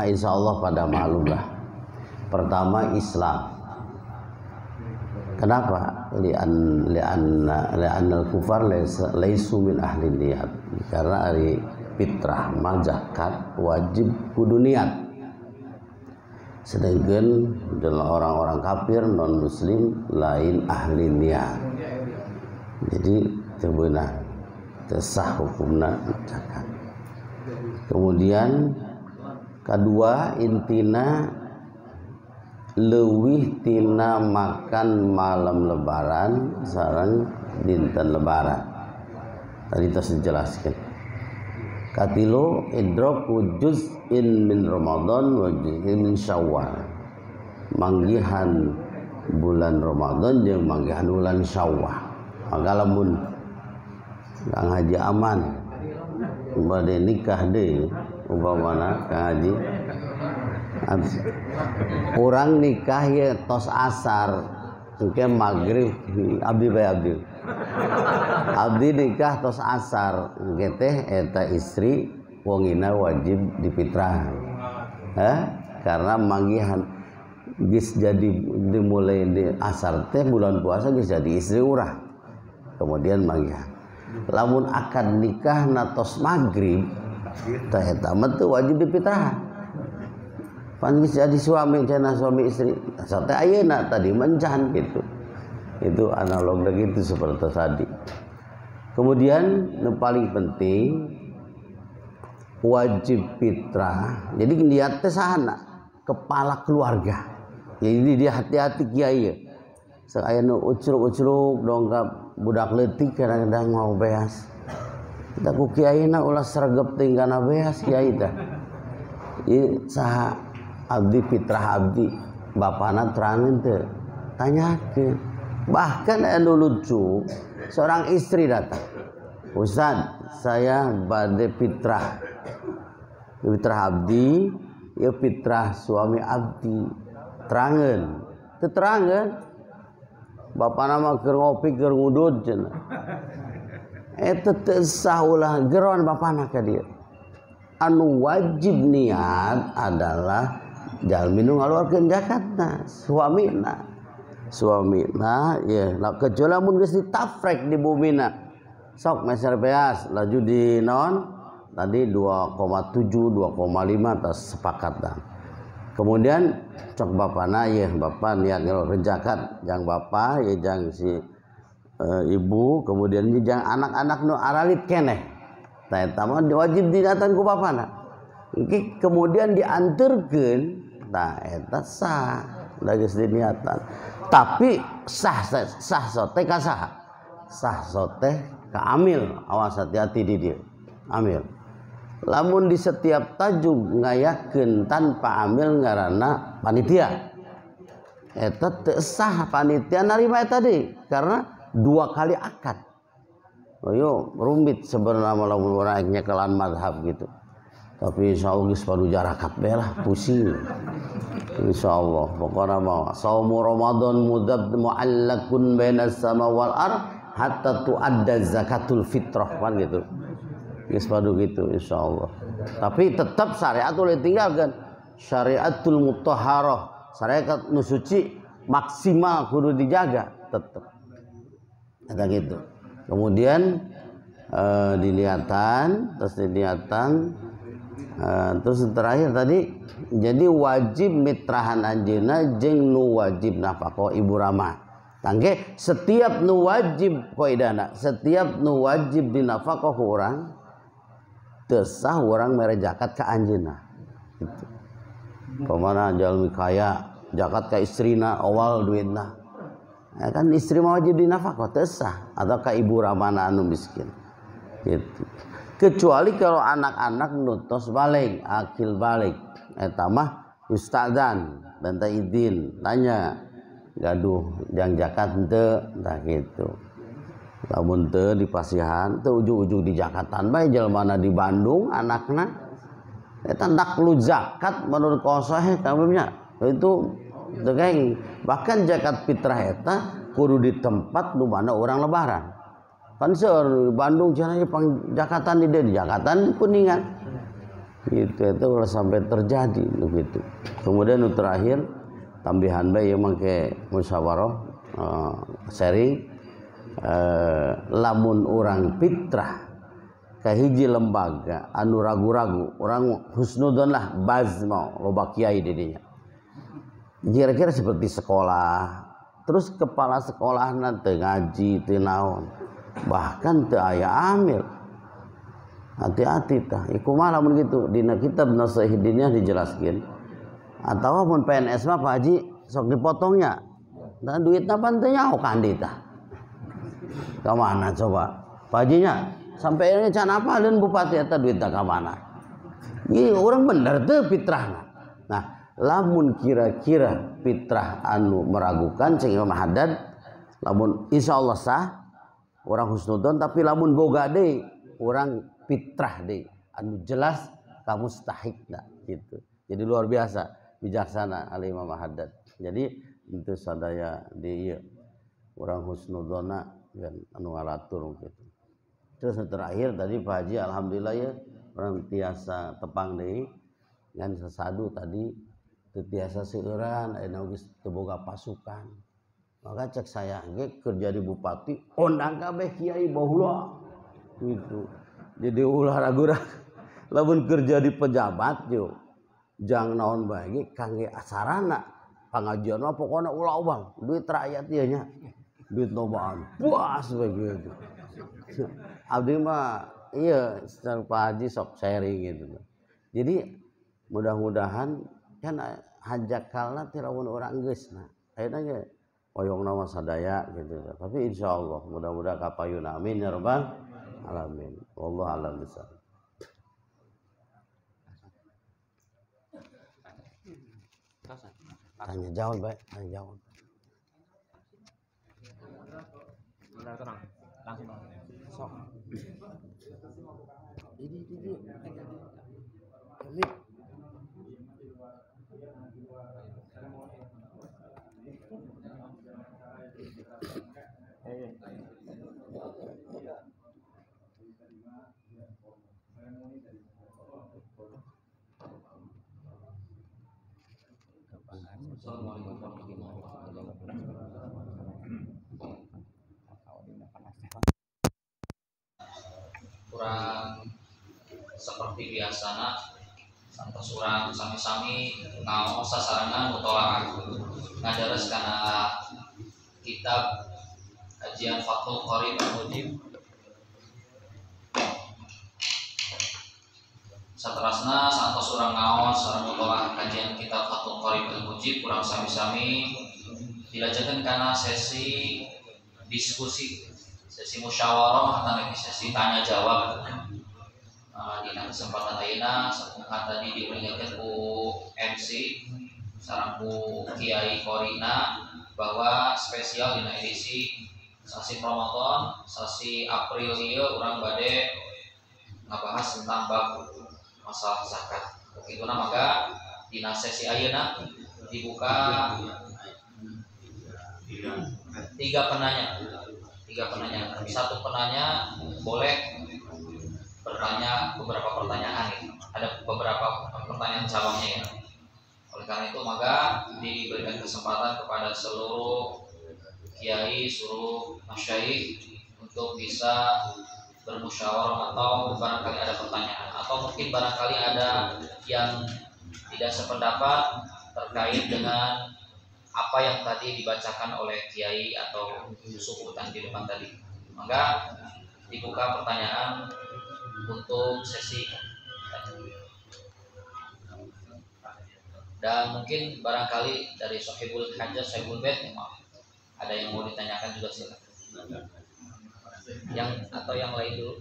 Insya Allah pada maklum lah. Pertama Islam. Kenapa? Li'annal kufar laisu min ahli niat. Karena ari fitrah mah zakat wajib kudu niat. Sedangkan orang-orang kafir non muslim lain ahli niat. Jadi teu beunang teu sah hukumna zakat. Kemudian kedua intina leuwih tina makan malam lebaran sareng dinten lebaran. Tadi tos dijelaskan. Katilu idraku juz'in min Ramadan wa juz'in min Syawal. Manggihan bulan Ramadan jeung manggihan bulan Syawal. Maka lamun Kang Haji aman bade nikah deui umpamana Kang Haji orang nikah ya tos asar engke magrib abdi bae abdi nikah tos asar engke teh eta istri wongina wajib dipitrah karena manggihan geus jadi dimulai di asar teh bulan puasa geus jadi istri urang kemudian manggihan lamun akad nikah natos magrib teh eta mah teu wajib dipitrah pan geus jadi suami cenah suami istri sate ayeuna tadi mencan gitu. Itu analog begitu seperti tadi. Kemudian yang paling penting wajib fitrah. Jadi niat teh sahana kepala keluarga. Jadi dia hati-hati kiai. Sok aya nu ucruk-ucruk dongkap budak leutik kadang-kadang mau beas. Da ku kiaina ulah sregep tinggana beas kiai teh. Ieu saha abdi fitrah abdi bapana terangin teh tanyakeun bahkan anu lucu seorang istri datang Ustaz saya bade fitrah abdi ya fitrah suami abdi terangeun teu terangeun bapana mah keur ngopi keur ngudud cenah eta teu sah ulah geron bapana ka dieu anu wajib niat adalah jalmi nu ngaluarkeun zakatna suamina ya kecuali mun geus ditafrek di bumina sok meser beas laju di naon tadi 2,7 2,5 tas sepakat dah kemudian cok bapana ya bapak niat ngaluarkeun zakat jang bapak ya jang si ibu kemudian jang anak-anak nu aralit keneh tah eta mah wajib diniatan ku bapana kemudian dianterkeun nah eta sah da geus diniatan tapi sah sote ka saha sah sote ka amil awas hati-hati di dieu amil lamun di setiap tajuk ngayakeun tanpa amil ngaranna panitia eta teu sah panitia narima eta deui karena 2 kali akad yo rumit sebenarnya lamun urang nyekelan mazhab gitu tapi insyaallah geus padu jarakat bae lah pusing insyaallah pokona mah saumu ramadan mudab muallakun bainas sama wal ard hatta tuadda zakatul fitrah kan gitu geus padu gitu insyaallah tapi tetap syariat boleh tinggalkan syariatul mutahharah syariat nu suci maksimal kudu dijaga tetap ada gitu kemudian diniatan terus terakhir tadi jadi wajib mitrahan anjeunna jeung nu wajib nafaqah ibu rama tangge setiap nu wajib qaidana setiap nu wajib dinafaqah ku urang teu sah urang mere zakat ka anjeunna gitu pamana jalmi kaya zakat ka istrina awal duitna ya kan istri mah wajib dinafaqah teu sah atau ka ibu ramana anu miskin gitu kecuali kalau anak-anak nutos balik akil balik eta mah ustadzan dan izin tanya gaduh jang zakat henteu tah kitu lamun teu di pasihan teu ujug-ujug di zakatan bae jelmana di Bandung anakna eta ndak lu zakat menurut qosah kabehnya itu teu bahkan zakat fitrah eta kudu di tempat nu mana orang lebaran kan seur Bandung cenah pang Jakatan di Jakatan Kuningan Itu kalau sampai terjadi begitu. Kemudian terakhir tambahan bae yang make musyawarah sharing lamun orang fitrah kahiji lembaga anu ragu-ragu orang husnudon lah bazma loba kiai didinya. Kira-kira seperti sekolah, terus kepala sekolah nanti ngaji teu naon, bahkan teu aya amil. Hati-hati tah. Iku mah lamun kitu dina kitab Nasihat Diniyah dijelaskeun. Atawa mun PNS mah Pak Haji sok dipotongnya. Dan duitna pan teu nyaho kandi tah. Ka mana coba? Pak Hajinya sampai ini can apalin bupati eta duitna ka mana? Ieu urang bener teu fitrahna. Nah, lamun kira-kira fitrah anu meragukan cing Imam Haddad, lamun insyaallah sah orang husnudzon, tapi lamun boga deui urang fitrah deh, anu jelas kamu mustahikna gitu. Jadi luar biasa bijaksana Ali Imam Haddad. Jadi itu sadaya di orang husnudzona dan anu ngalatur gitu. Terus terakhir tadi Pak Haji alhamdulillah ya orang tiasa tepang deui ngan sesadu tadi teu tiasa seueuran aya geus teu boga pasukan. Maka cek saya ge kerja di bupati ondang kabeh kiai baheula gitu. Jadi ulah ragu-ragu lamun kerja di pejabat yo jang naon bae kangge asarana pangajian mah pokona ulah bang duit rakyat ieu nya duit lobaan puas bae gitu. Abdi mah iya Pak Haji sok sharing gitu. Jadi mudah-mudahan kan hajakalna ti lamun urang geusna ayeuna ge oyongna mah sadaya gitu. Tapi insyaallah mudah-mudahan kapayuna amin ya rabbal alamin. Wallahu a'lam bishawab. Tanya jawab baik, tanya jawab. Langsung. Sok. Ini. Assalamualaikum warahmatullahi wabarakatuh. Kurang seperti biasana santos urang sami-sami ngaos sasarangan mutolaah ngadares kana kitab kajian Fathul Qorib Al-Mujib. Saterasna santos urang ngaos sareng mutolaah kajian kitab Fathul Qorib Al-Mujib kurang sami-sami dilajenkeun kana sesi diskusi, sesi musyawarah atau sesi tanya jawab. Di kesempatan ayeuna sakumkan tadi diperingatkan ku MC sareng ku Kiai Korina bahwa spesial dina edisi sasi Ramadan, sasi April ieu urang bade ngabahas tentang bab masalah zakat. Begitu maka dina sesi ayeuna dibuka tiga penanya. Satu penanya boleh bertanya beberapa pertanyaan gitu. Ada beberapa pertanyaan cabangnya ya. Oleh karena itu maka diberikan kesempatan kepada seluruh kiai, seluruh masyayikh untuk bisa bermusyawarah atau barangkali ada pertanyaan atau mungkin barangkali ada yang tidak sependapat terkait dengan apa yang tadi dibacakan oleh kiai atau sukutan di depan tadi. Maka dibuka pertanyaan untuk sesi dan mungkin barangkali dari Sohibul Hajjah, Sohibul Bait ada yang mau ditanyakan juga silakan. Yang atau yang lain dulu.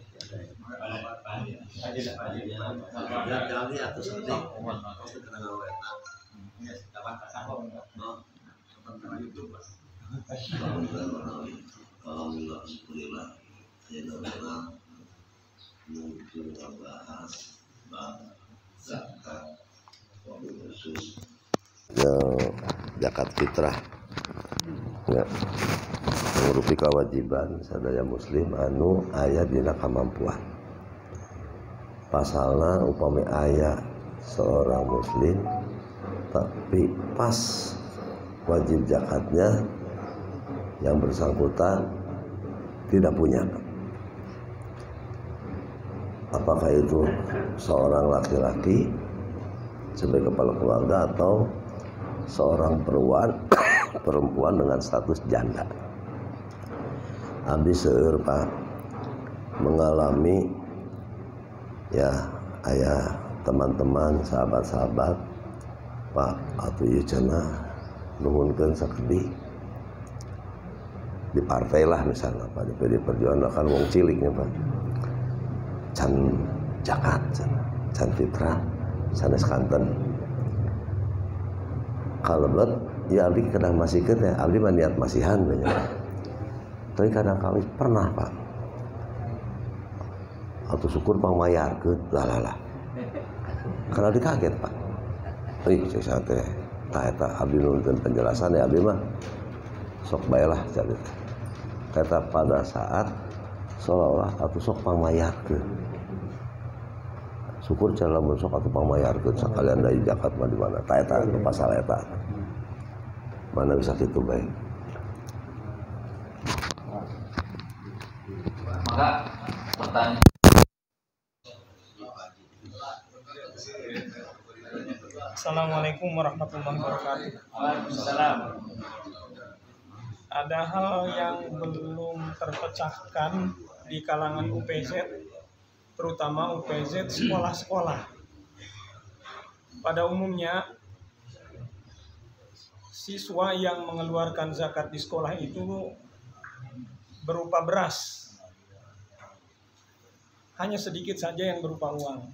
mungkin membahas zakat khusus zakat fitrah ya mengurupi kewajiban sadaya muslim anu aya dina kamampuan. pasalna upami aya seorang muslim tapi pas wajib zakatnya yang bersangkutan tidak punya, apakah itu seorang laki-laki sebagai kepala keluarga atau seorang perempuan dengan status janda. Abdi seueur Pak mengalami ya aya teman-teman sahabat-sahabat Pak atuh ieu cenah nuhunkeun sakedi di partai lah misalnya Pak, di PD Perjuangan kan wong ciliknya Pak, can zakat can fitrah sanes kanten kalebet ya abdi kadang masihkeun ya abdi mah niat masihan banyak. Tapi kadang kali pernah Pak atau syukur pangmayarkeun lah karena dikaget Pak. Saya teh tah eta abdi nuntun penjelasan ya abdi mah sok baelah carita. Kata pada saat seolah-olah atuh sok pangmayarkeun. Syukur cara lamun sok atuh pangmayarkeun sakalian dari zakat mah di mana. Tah eta nu pasal eta. Mana bisa kitu bae. Maka pertanyaan Assalamualaikum warahmatullahi wabarakatuh. Waalaikumsalam. Ada hal yang belum terpecahkan di kalangan UPZ, terutama UPZ sekolah-sekolah. Pada umumnya, siswa yang mengeluarkan zakat di sekolah itu berupa beras. Hanya sedikit saja yang berupa uang.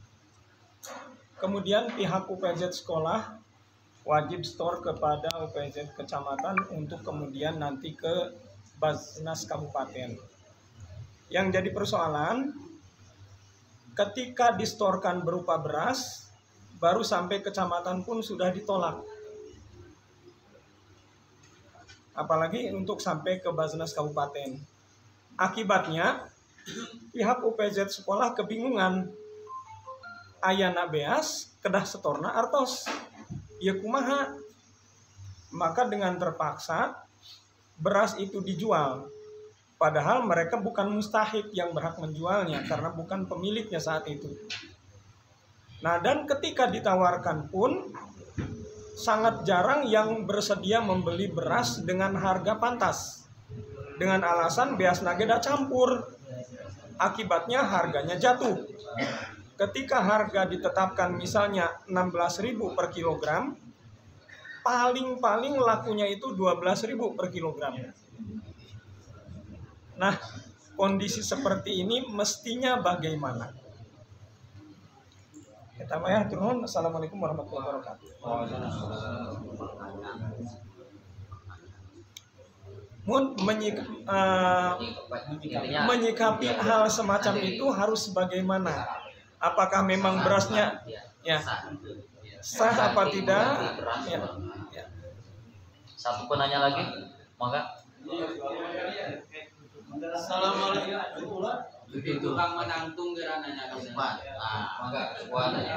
Kemudian pihak UPZ sekolah wajib store kepada UPZ kecamatan untuk kemudian nanti ke Basnas kabupaten. Yang jadi persoalan, ketika distorkan berupa beras, baru sampai kecamatan pun sudah ditolak. Apalagi untuk sampai ke Basnas kabupaten. Akibatnya, pihak UPZ sekolah kebingungan. Ayana beas kedah setorna artos ya kumaha, maka dengan terpaksa beras itu dijual, padahal mereka bukan mustahik yang berhak menjualnya karena bukan pemiliknya saat itu. Nah, dan ketika ditawarkan pun sangat jarang yang bersedia membeli beras dengan harga pantas dengan alasan beas nageda campur, akibatnya harganya jatuh. Ketika harga ditetapkan misalnya 16.000 per kilogram, paling-paling lakunya itu 12.000 per kilogram. Nah, kondisi seperti ini mestinya bagaimana? Kita ya, turun. Assalamualaikum warahmatullahi wabarakatuh. Menyikapi hal semacam itu harus bagaimana? Apakah memang berasnya ya sah apa tidak? Ya. Satu penanya lagi, maka. Assalamualaikum. Itu tukang menantung gerananya Maka kuatnya.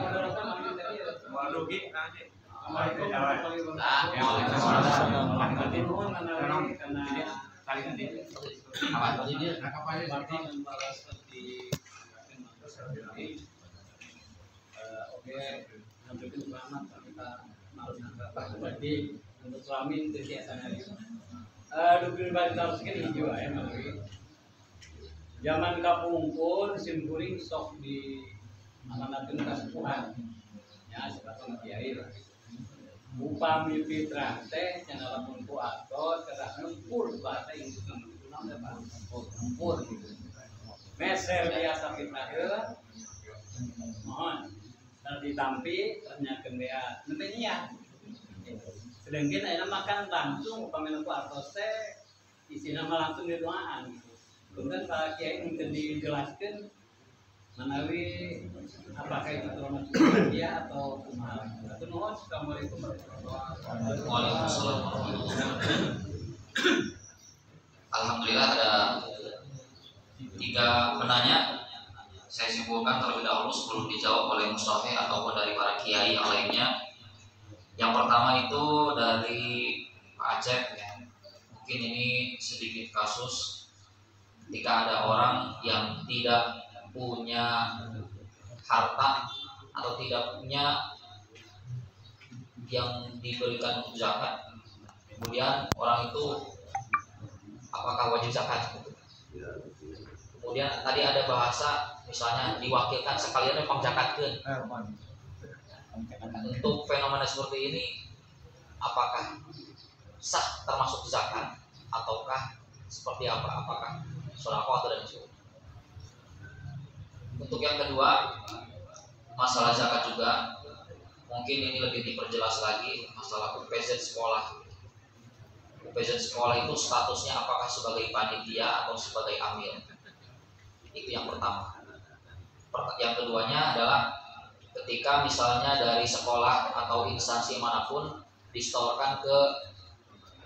Berarti untuk suami itu biasanya 24 tahun segini hijau ya zaman kapungkur simpuring sok di amanatun kasepuhan ya seperti kiai lah upami fitrah teh cenah lamun ku atot kedah nempur bahasa Inggris namanya nempur gitu meser biasa fitrah mohon dan ditampi ternyata dia namanya sedangkan ada makan langsung pamenku atos teh isi nama langsung di doaan kemudian Pak Kiai mungkin dijelaskan menawi apakah itu termasuk dia atau kumaha atau nuhun. Assalamualaikum warahmatullahi wabarakatuh. Alhamdulillah ada 3 penanya. saya simpulkan terlebih dahulu sebelum dijawab oleh Mustafa ataupun dari para kiai yang lainnya. Yang pertama itu dari Pak Acep ya. Mungkin ini sedikit kasus ketika ada orang yang tidak punya harta atau tidak punya yang diberikan untuk zakat, kemudian orang itu apakah wajib zakat? Kemudian tadi ada bahasa misalnya diwakilkan sekalian pengzakatkeun. Untuk fenomena seperti ini apakah sah termasuk zakat ataukah seperti apa? Apakah sedekah atau dan syukur? Untuk yang kedua, masalah zakat juga mungkin ini lebih diperjelas lagi masalah UPZ sekolah. UPZ sekolah itu statusnya apakah sebagai panitia atau sebagai amil? Itu yang pertama. Yang keduanya adalah ketika misalnya dari sekolah atau instansi manapun distorkan ke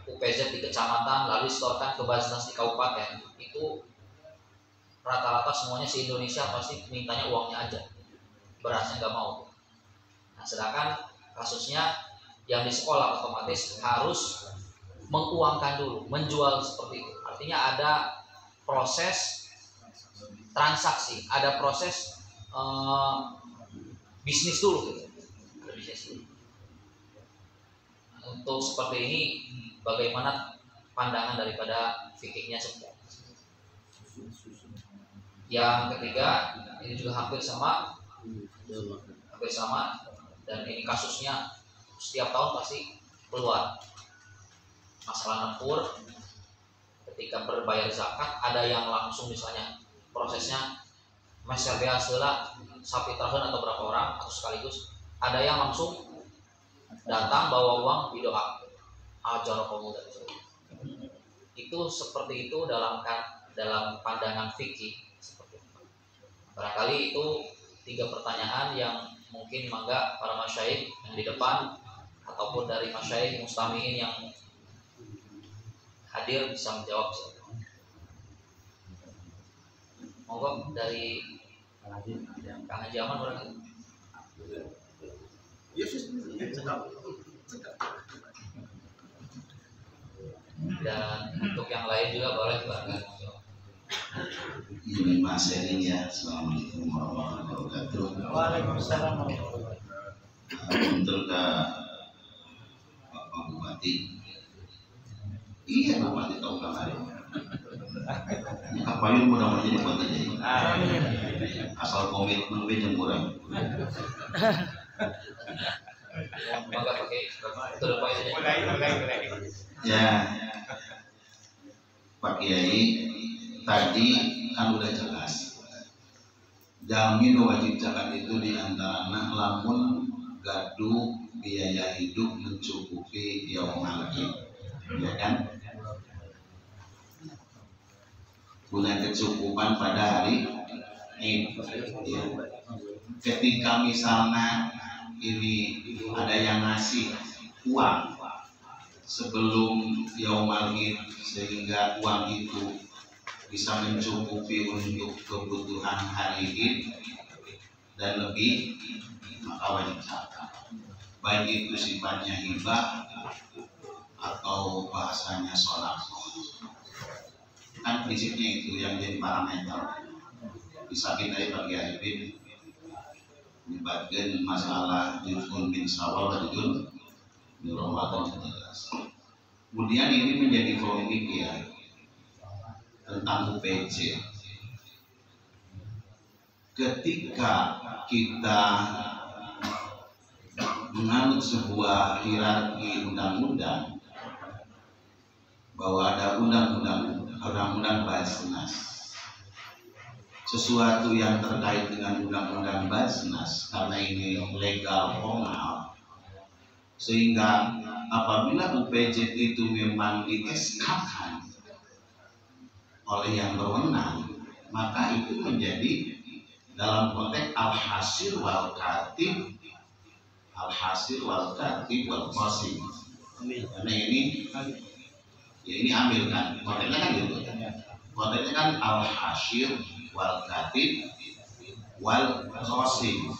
UPZ di kecamatan lalu distorkan ke Basnas di kabupaten, itu rata-rata semuanya se-Indonesia pasti mintanya uangnya aja, berasnya nggak mau. Nah, sedangkan kasusnya yang di sekolah otomatis harus menguangkan dulu, menjual seperti itu. Artinya ada proses transaksi, ada proses bisnis dulu gitu. Ada bisnis dulu. Untuk seperti ini bagaimana pandangan daripada fikihnya sebenarnya? Yang ketiga ini juga hampir sama dan ini kasusnya setiap tahun pasti keluar masalah nempur ketika berbayar zakat. Ada yang langsung misalnya prosesnya meser bea seula sapi terakhir atau berapa orang atau sekaligus, ada yang langsung datang bawa uang didoa ajar pemuda itu seperti itu dalam pandangan fikih seperti itu. Barangkali itu 3 pertanyaan yang mungkin mangga para masyayikh yang di depan ataupun dari masyayikh mustamiin yang hadir bisa menjawab. Monggo dari Kang Haji Aman barangkali. Dan untuk yang lain juga boleh barangkali. Ini Mas Ering ya. Assalamualaikum warahmatullahi wabarakatuh. Waalaikumsalam. Untuk Pak Bupati. Iya Pak Bupati tahu kemarin. Apa yang mudah menjadi buat jadi. Asal komitmen bejeng kurang. Maka pakai terlepas aja. Ya, Pak Kiai tadi kan udah jelas. Jamin wajib zakat itu diantara lamun gaduh biaya hidup mencukupi yaumul qiyamah, ya kan? Guna kecukupan pada hari ini. Ya. Ketika misalnya ini ada yang ngasih uang sebelum yaumul qiyamah sehingga uang itu bisa mencukupi untuk kebutuhan hari ini dan lebih, maka wajib zakat. Baik itu sifatnya hibah atau bahasanya sholawat. Kan prinsipnya itu yang jadi parameter. Bisa kita bagi Arifin menyebabkan masalah juz'un min syawal dan juz'un min Ramadan jelas. Kemudian ini menjadi polemik ya tentang UPJ. Ketika kita menganut sebuah hierarki undang-undang bahwa ada undang-undang Basnas, sesuatu yang terkait dengan undang-undang Basnas karena ini legal formal, sehingga apabila UPJ itu memang di-SK-kan oleh yang berwenang, maka itu menjadi dalam konteks al-hasil wal katib wal qasim. Karena ini ya ini ambil kan konteksnya kan gitu. Konteksnya kan al-hasil wal katib wal khosim.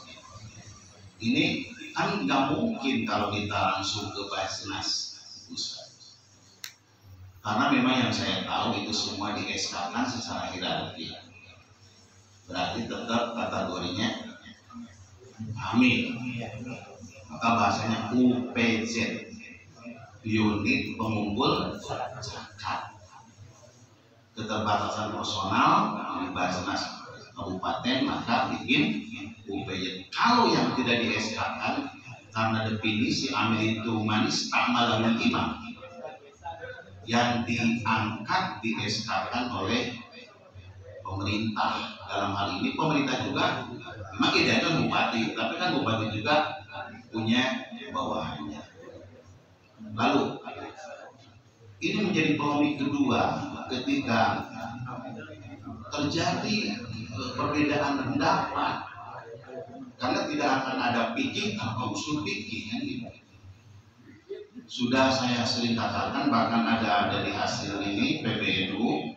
Ini kan nggak mungkin kalau kita langsung ke Basnas, Ustaz. Karena memang yang saya tahu itu semua di SK-kan secara hierarki. Berarti tetap kategorinya hamil. Maka bahasanya UPZ, unit pengumpul zakat. Keterbatasan personal di Basnas kabupaten maka bikin UPZ. Kalau yang tidak di SK-kan karena definisi amil itu manis tak malam imam, yang diangkat di SK-kan oleh pemerintah. Dalam hal ini pemerintah juga memang tidak kan bupati, tapi kan bupati juga punya bawahannya. Lalu ini menjadi polemik kedua ketika terjadi perbedaan pendapat, karena tidak akan ada fikih atau usul fikih kan gitu. Sudah saya sering katakan, bahkan ada dari hasil ini PBNU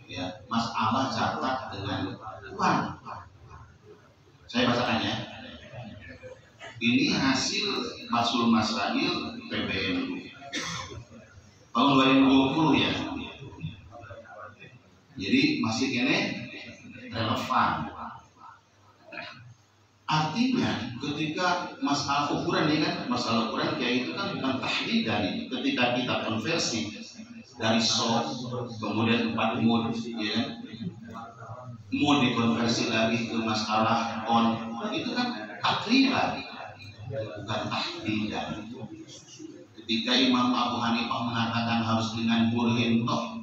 ya, Mas Allah catat dengan uang. Saya bacakannya. Ini hasil Masul Masail PBNU tahun 2020 ya. Jadi masih kene relevan. Artinya ketika masalah ukuran ini kan, masalah ukuran kayak itu kan bukan tahdidan ini. Ketika kita konversi dari soft kemudian 4 mod ya, mod dikonversi lagi ke masalah on, itu kan takriban bukan tahdidan. Ketika Imam Abu Hanifah mengatakan harus dengan burhin toh,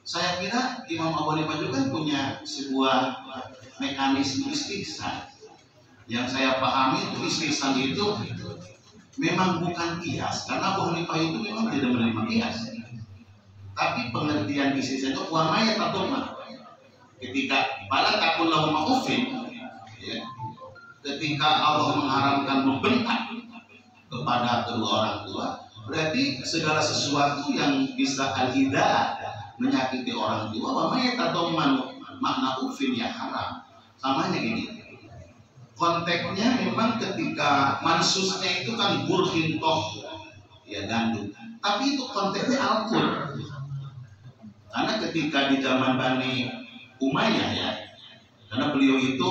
saya kira Imam Abu Hanifah juga punya sebuah mekanisme istihsan. Yang saya pahami itu istihsan itu memang bukan kias, karena Abu Hanifah itu memang tidak menerima kias. Tapi pengertian istihsan itu wamaya tatuma. Ketika pada takun lahu ma'ufin ya, ketika Allah mengharamkan membentak kepada kedua orang tua, berarti segala sesuatu yang bisa al-idah menyakiti orang tua wamaya tatuma makna ufin ya haram. Samanya gini, konteksnya memang ketika mansusnya itu kan burhin toh ya gandum, tapi itu konteksnya Al-Qur. Karena ketika di zaman Bani Umayyah ya, karena beliau itu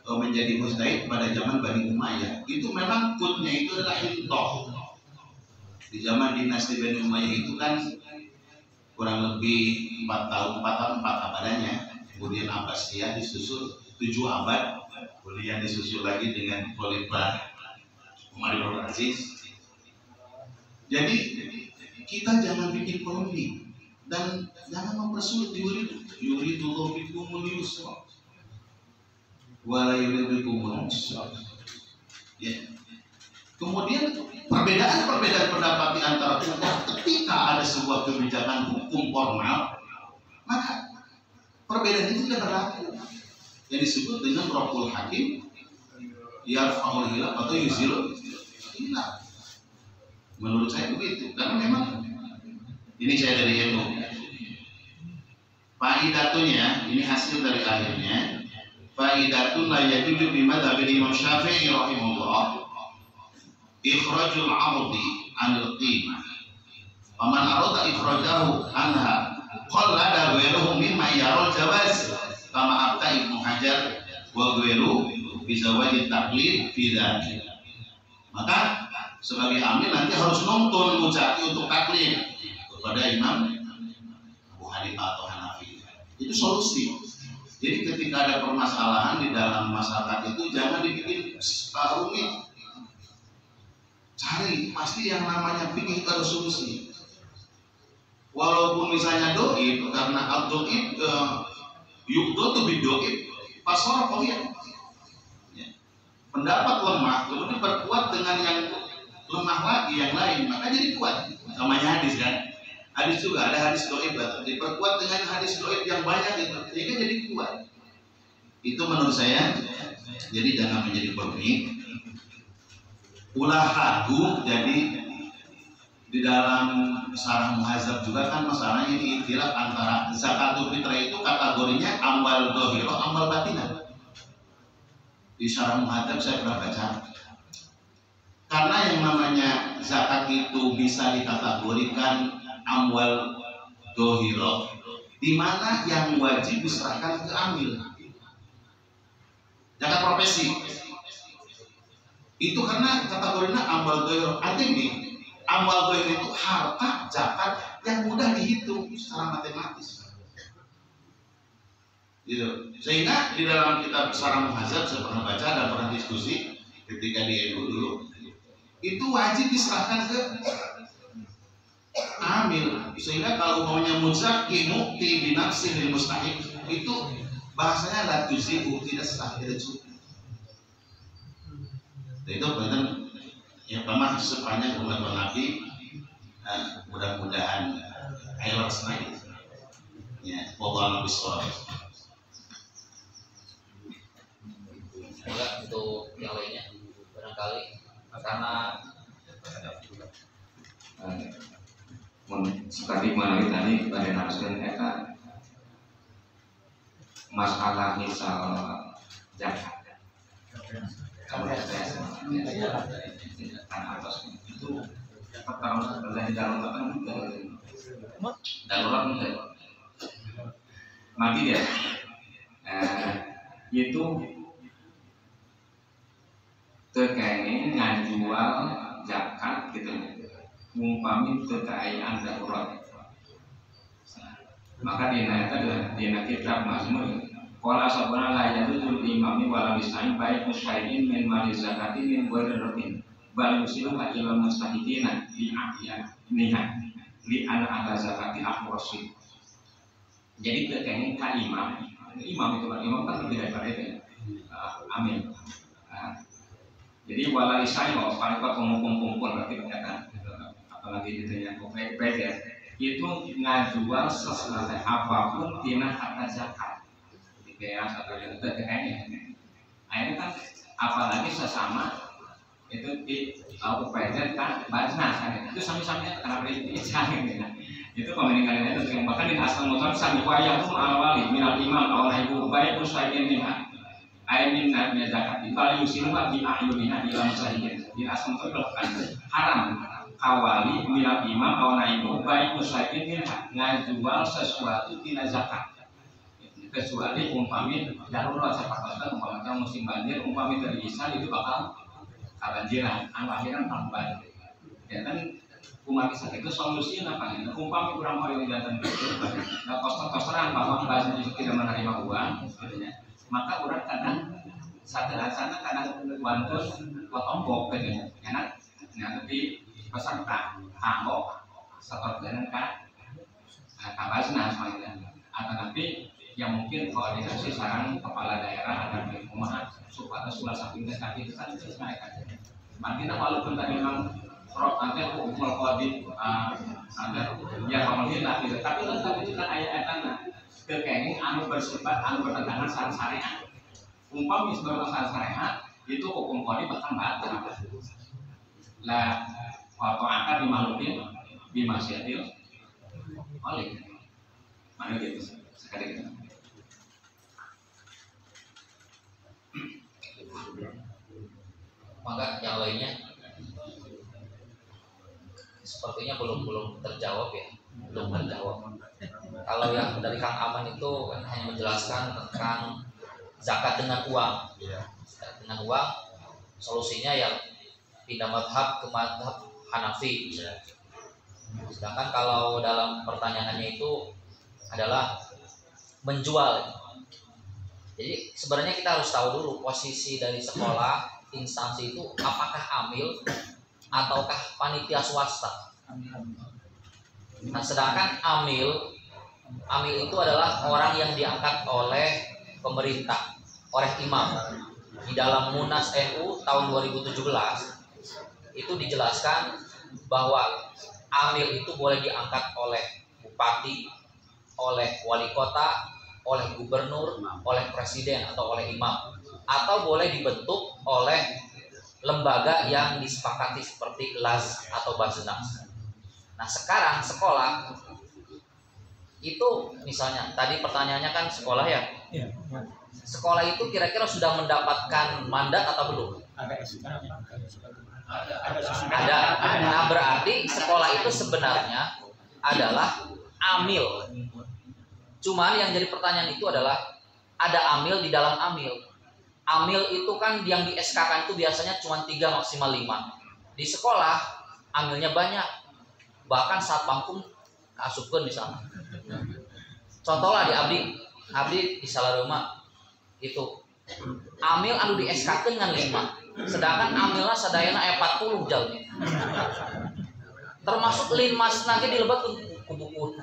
menjadi mustahid pada zaman Bani Umayyah, itu memang kutnya itu adalah hintoh. Di zaman dinasti Bani Umayyah itu kan kurang lebih 4 tahun abadnya, kemudian Abbasiyah disusul 7 abad, kemudian disusul lagi dengan Khalifah Umar bin Abdul Aziz. Jadi kita jangan bikin polemik dan jangan mempersulit yuridullahu bikumul yusra wa la yuridu bikumul usra. Ya. Kemudian perbedaan pendapat di antara umat ketika ada sebuah kebijakan hukum formal, maka perbedaan itu tidak berlaku. Yang disebut dengan raful hakim yarfa'ul hilaf atau yuzilul hilaf. Menurut saya begitu, karena memang ini saya dari ilmu. Faidatunya, ini hasil dari akhirnya. Faidatun la yajuju bima dzhabil Imam Syafi'i rahimahullah ikhrajul 'ardi 'anil qimah. Faman arada ikhrajahu anha qallada ghairuhu mimma yarul jawaz. Kama Abta Ibnu Hajar wa ghairu bisa wajib taklid fi dzalik. Maka sebagai amil nanti harus nuntun mujaki untuk taklid kepada Imam Abu Hanifah atau Hanafi. Itu solusi. Jadi ketika ada permasalahan di dalam masyarakat itu jangan dibikin rumit. Cari pasti yang namanya fikih ada solusi. Walaupun misalnya doib, karena al-doib yukdo itu bidoib pasor kalian ya. Pendapat lemah kemudian berkuat dengan yang lemah lagi yang lain, maka jadi kuat. Namanya hadis kan, hadis juga ada hadis doib diperkuat dengan hadis doib yang banyak itu, sehingga jadi kuat. Itu menurut saya. Jadi jangan menjadi polemik, ulah ragu. Jadi di dalam Syarah Muhadzab juga kan masalahnya ini ikhtilaf antara zakatul fitrah itu kategorinya amwal dhahirah, amwal batinah. di Syarah Muhadzab saya pernah baca. Karena yang namanya zakat itu bisa dikategorikan amwal dohiro, di mana yang wajib diserahkan ke amil. Zakat profesi itu karena kategorinya amwal dohiro. Artinya amwal dohiro itu harta zakat yang mudah dihitung secara matematis. Gitu. Sehingga di dalam kitab Syarah Muhadzab saya pernah baca dan pernah diskusi ketika di NU dulu, itu wajib diserahkan ke amil. Sehingga kalau maunya muzaki mukti binafsi lil mustahik, itu bahasanya la tuzibu, tidak sah, tidak cukup. Itu benar yang pertama sepanjang umat Nabi, mudah-mudahan ayo senang ya, wallahu a'lam. Enggak, untuk yang lainnya barangkali karena sekali melalui tadi badan haruskan eta masalah misal zakat kalau saya kan atas itu pertama dari dalam darurat mati dia itu terkait ngajual zakat gitu, umpami kekayaan darurat. Maka dina kitab Mazmur qala sabana la yadul imami wala bisain baik musyain min mali zakati min ghairin bal yusilu ka ila mustahidina li ahya niha li ana ada zakati ahrasid. Jadi terkait ka imam itu kan lebih daripada itu. Amin. Jadi wala lisan kalau paling kumpul berarti berkata apalagi ditanya baik ya, itu ngajual sesuatu apapun tina harta zakat kayak satu yang kayaknya akhirnya kan apalagi sesama itu di UPZ kan Basnas kan itu sami-sami karena itu komunikasinya itu bahkan di asal motor sami wayah pun awali minal imam awal ibu baik usaiin minha aymin namanya zakat itu kalau yusilwa bi ayuniha ila musahihin di asal itu kan haram awali minal imam awal ibu baik usaiin minha ngajual sesuatu tina zakat kecuali umpami darurat seperti itu umpamanya musim banjir umpami terisa itu bakal kebanjiran akhirnya kan banjir ya kan umat Islam itu solusinya apa nih? Umpami kurang mau yang datang itu, nah kos-kosan bahwa bahasa itu tidak menerima uang, maka orang kadang satu sana kadang bantu tombok gitu, enak, nanti peserta tambok seperti dengan kabasna soalnya, atau nanti yang mungkin koordinasi saran kepala daerah agar rumah supaya sudah samping kaki itu kan selesai kan. Makin walaupun tadi memang Rob nanti hukum kodi agar ya kemudian nanti tapi tetap itu kan ayat-ayatnya kekenging anu bersifat anu bertentangan sama syariat. Umpam sebagai masalah syariat itu hukum kodi bahkan batal. Lah waktu akad dimalukin bimasyatil oleh mana gitu sekali gitu. Maka yang lainnya sepertinya belum terjawab ya, belum terjawab. Kalau yang dari Kang Aman itu kan hanya menjelaskan tentang zakat dengan uang. Zakat dengan uang, solusinya yang pindah madhab ke madhab Hanafi. Sedangkan kalau dalam pertanyaannya itu adalah menjual. Jadi sebenarnya kita harus tahu dulu posisi dari sekolah, instansi itu apakah amil ataukah panitia swasta. Nah, sedangkan amil itu adalah orang yang diangkat oleh pemerintah, oleh imam. Di dalam Munas NU tahun 2017 itu dijelaskan bahwa amil itu boleh diangkat oleh bupati, oleh wali kota, oleh gubernur, oleh presiden atau oleh imam, atau boleh dibentuk oleh lembaga yang disepakati seperti LAS atau Basnas. Nah sekarang sekolah itu misalnya tadi pertanyaannya kan sekolah ya. sekolah itu kira-kira sudah mendapatkan mandat atau belum? Ada. Nah, berarti sekolah itu sebenarnya adalah amil. Cuman yang jadi pertanyaan itu adalah ada amil di dalam amil. Amil itu kan yang di SK-kan itu biasanya cuma 3 maksimal 5. Di sekolah amilnya banyak. Bahkan satpam pun kasupkeun misalnya. Contoh lah di abdi di Salarema itu amil anu di SK-keun ngan 5. Sedangkan amilna sadayana 40 jauhnya. Termasuk linmas lagi dilebat ku buku.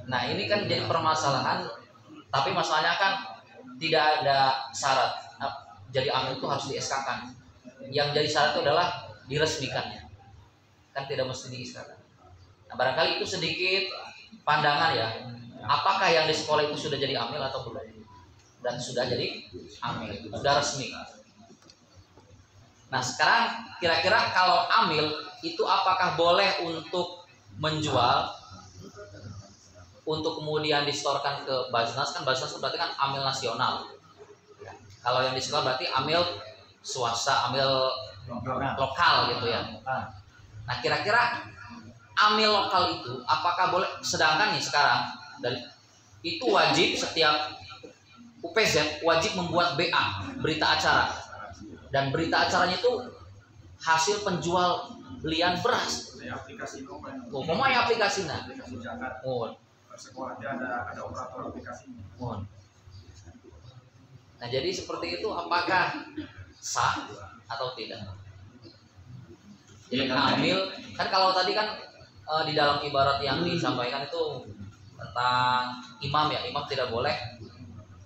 Nah, ini kan jadi permasalahan, tapi masalahnya kan tidak ada syarat. Jadi amil itu harus di SK-kan. Yang jadi syarat itu adalah diresmikannya. Kan tidak mesti di SK-kan. Nah, barangkali itu sedikit pandangan ya. Apakah yang di sekolah itu sudah jadi amil atau belum? Dan sudah jadi amil, sudah resmi. Nah, sekarang kira-kira kalau amil itu apakah boleh untuk menjual, untuk kemudian distorkan ke Basnas? Kan Basnas berarti kan amil nasional. Kalau yang di sekolah berarti amil swasta, amil lokal gitu ya. Nah, kira-kira amil lokal itu apakah boleh? Sedangkan nih sekarang dari itu wajib setiap UPZ wajib membuat BA, berita acara. Dan berita acaranya itu hasil penjual belian beras. Oh, mau ya aplikasinya? Oh. Sekolahnya ada operator aplikasi. Oh. Nah, jadi seperti itu apakah sah atau tidak? Jadi amil kan kalau tadi kan di dalam ibarat yang disampaikan itu tentang imam ya, imam tidak boleh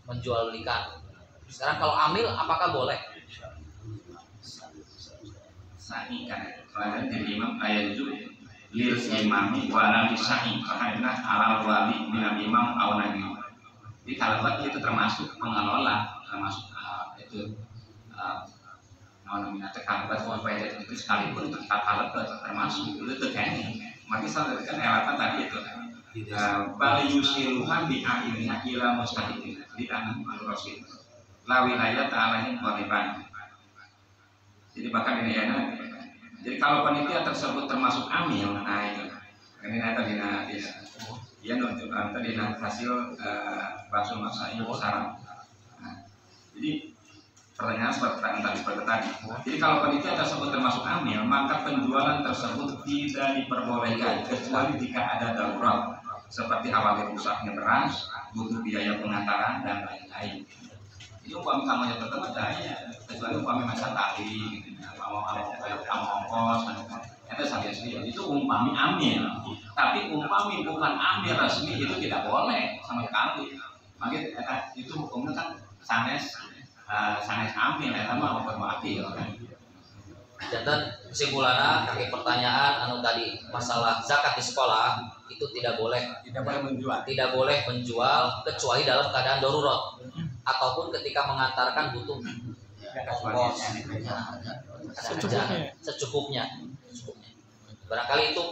menjual belikan. Sekarang kalau amil apakah boleh? Sa'i kan kalau jadi imam ayat itu lil imami wala lisa'i karena alal wali minal imam aw nabi. Jadi kalau itu termasuk pengelola, termasuk itu namanya terkait supaya itu sekalipun itu tetap termasuk itu terkait. Maka saya kan elatan tadi itu bali yusiluhan bi akhirnya ila mustahidin di tangan rasul la wilayah ta'alahin qariban. Jadi bahkan ini ya, jadi kalau panitia tersebut termasuk amil, nah itu ini tadi dia nunjuk tadi hasil bakso masa itu sarang. Nah, jadi pertanyaan seperti tadi. Jadi kalau panitia tersebut termasuk amil, maka penjualan tersebut tidak diperbolehkan kecuali jika ada darurat seperti khawatir rusaknya beras, butuh biaya pengantaran dan lain-lain. Jadi umpamanya kamu yang pertama ya, kecuali umpamanya masa tali, gitu, kamu ongkos, itu saja sih. Itu umpami amil. Tapi umpami bukan amil resmi itu tidak boleh sama sekali. Makanya itu hukumnya kan sanes amil, itu mah berarti kan. Dan kesimpulannya kaki pertanyaan anu tadi masalah zakat di sekolah itu tidak boleh menjual kecuali dalam keadaan darurat ataupun ketika mengantarkan butuh ongkos secukupnya. Barangkali itu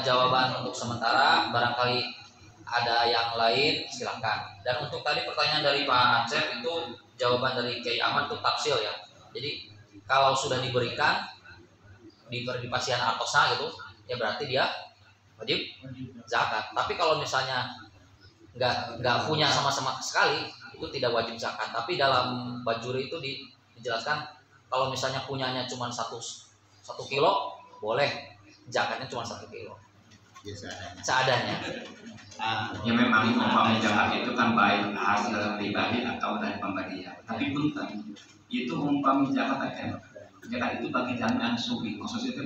jawaban untuk sementara. Barangkali ada yang lain silakan. Dan untuk tadi pertanyaan dari Pak Acep itu jawaban dari Kiai Ahmad itu tafsil ya. Jadi kalau sudah diberikan di pasian atosna gitu ya berarti dia wajib zakat. Tapi kalau misalnya nggak punya sama-sama sekali itu tidak wajib zakat. Tapi dalam bajuri itu dijelaskan kalau misalnya punyanya cuma 1 kilo boleh zakatnya cuma 1 kilo seadanya. Ya memang umpamanya zakat itu kan baik hasil pribadi atau dari pemberian. Tapi punten itu umpamanya zakat itu bagi jami'an subi khusus itu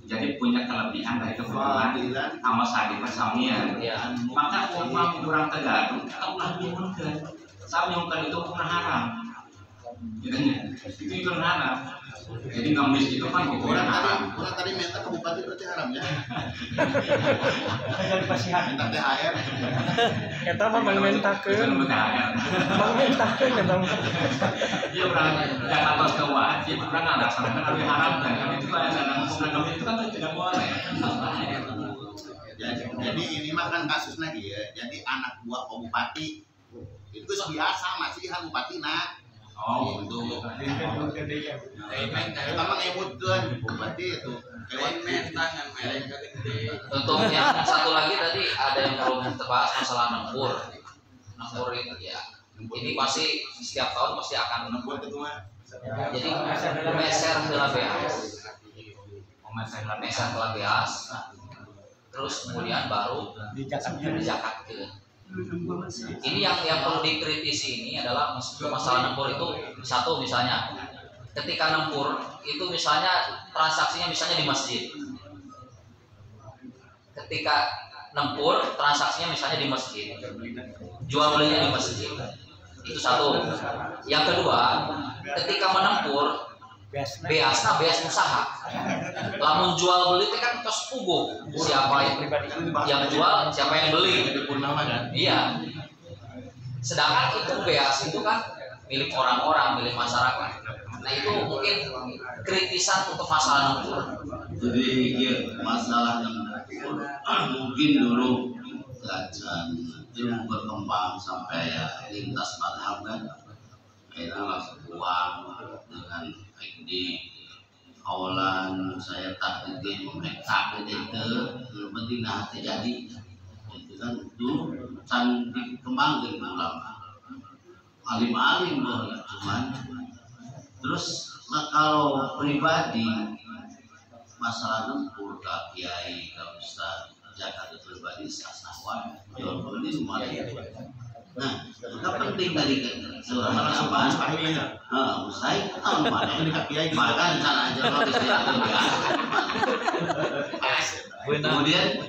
jadi punya kelebihan dari kebutuhan amal sadaqah samian. Maka umpamanya kurang tegaduh Allah nyuhunkeun samyungkeun itu pernah haram gitu nya. Itu haram. Jadi ngamis itu kan ukuran haram. Orang tadi minta ke bupati berarti haram ya. Jadi pasihan Minta THR. eta mah mangmentakeun. Mangmentakeun eta mah. Iya orang jangan atas kewajib orang nggak laksanakan tapi haram dan itu ada hukum itu kan tidak boleh. Jadi ini mah kan kasus lagi ya. Jadi anak buah bupati Itu biasa masih han bupatina. Oh, itu. Kita mah ngemutkeun berarti itu. Untuk yang satu lagi tadi ada yang belum terbahas masalah nempur. Nempur itu ya. Ini pasti setiap tahun pasti akan nempur itu mah. Jadi meser heula beas. Meser heula beas. Terus kemudian baru dijakatkeun. Ini yang perlu dikritisi ini adalah masalah nempur itu satu misalnya ketika nempur itu misalnya transaksinya misalnya di masjid. Ketika nempur transaksinya misalnya di masjid, jual belinya di masjid, itu satu. Yang kedua, ketika menempur beas usaha. Lamun jual beli itu kan tos puguh. Siapa yang jual, siapa yang beli. Iya. Sedangkan itu beas itu kan milik orang-orang, milik masyarakat. Nah itu mungkin kritisan untuk masalah nempur. Jadi ya, masalah nempur mungkin dulu kerajaan ilmu berkembang sampai ya lintas madhab kan. Akhirnya langsung uang dengan di awalan saya tak jadi mereka itu penting nah terjadi itu kan itu can dikembangkan ulama alim-alim cuman terus kalau pribadi masalah nempur ke kiai ke ustaz zakat pribadi sah-sah jual beli semua. Nah, itu penting tadi seorang apa? Mustahil tahu mana ini kiai makan sana aja kalau kemudian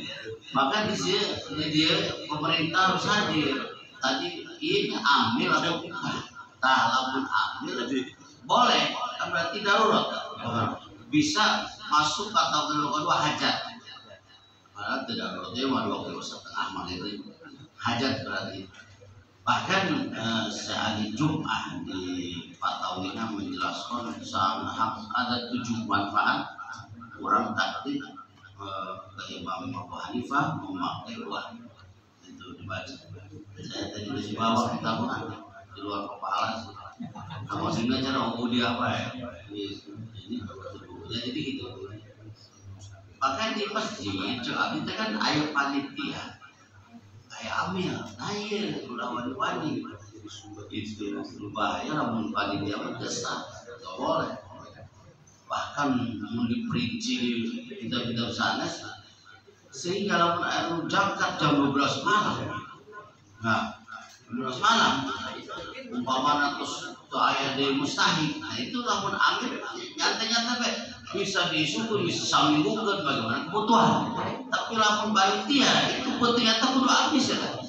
maka di sini dia pemerintah harus hadir. Tadi ini ambil atau bukan? Lamun ambil boleh, kan berarti darurat. Bisa masuk atau kedua hajat. Padahal tidak daruratnya mah 2,5 kilo itu hajat berarti. Bahkan sehari Jumat di Fatawina menjelaskan ada 7 manfaat orang takdir ke Imam Abu Hanifah memakai uang itu dibaca. Saya tadi di bawah kita di luar kepala. Kamu sehingga cara dia apa ya? Ini jadi gitu. Bahkan di masjid, kita kan ayat panitia. Kayak amil, naik, udah wani-wani itu bahaya namun panitia berdesa, gak boleh. Bahkan mau diperinci kita sana sehingga lamun air jangkat jam 12 malam. Nah, 12 malam umpamanya terus itu ayat dari mustahil. Nah itu lamun amil nyantai-nyantai bisa disyukur, bisa sambungkan bagaimana kebutuhan. Tapi lamun panitia itu ternyata kudu habis ya.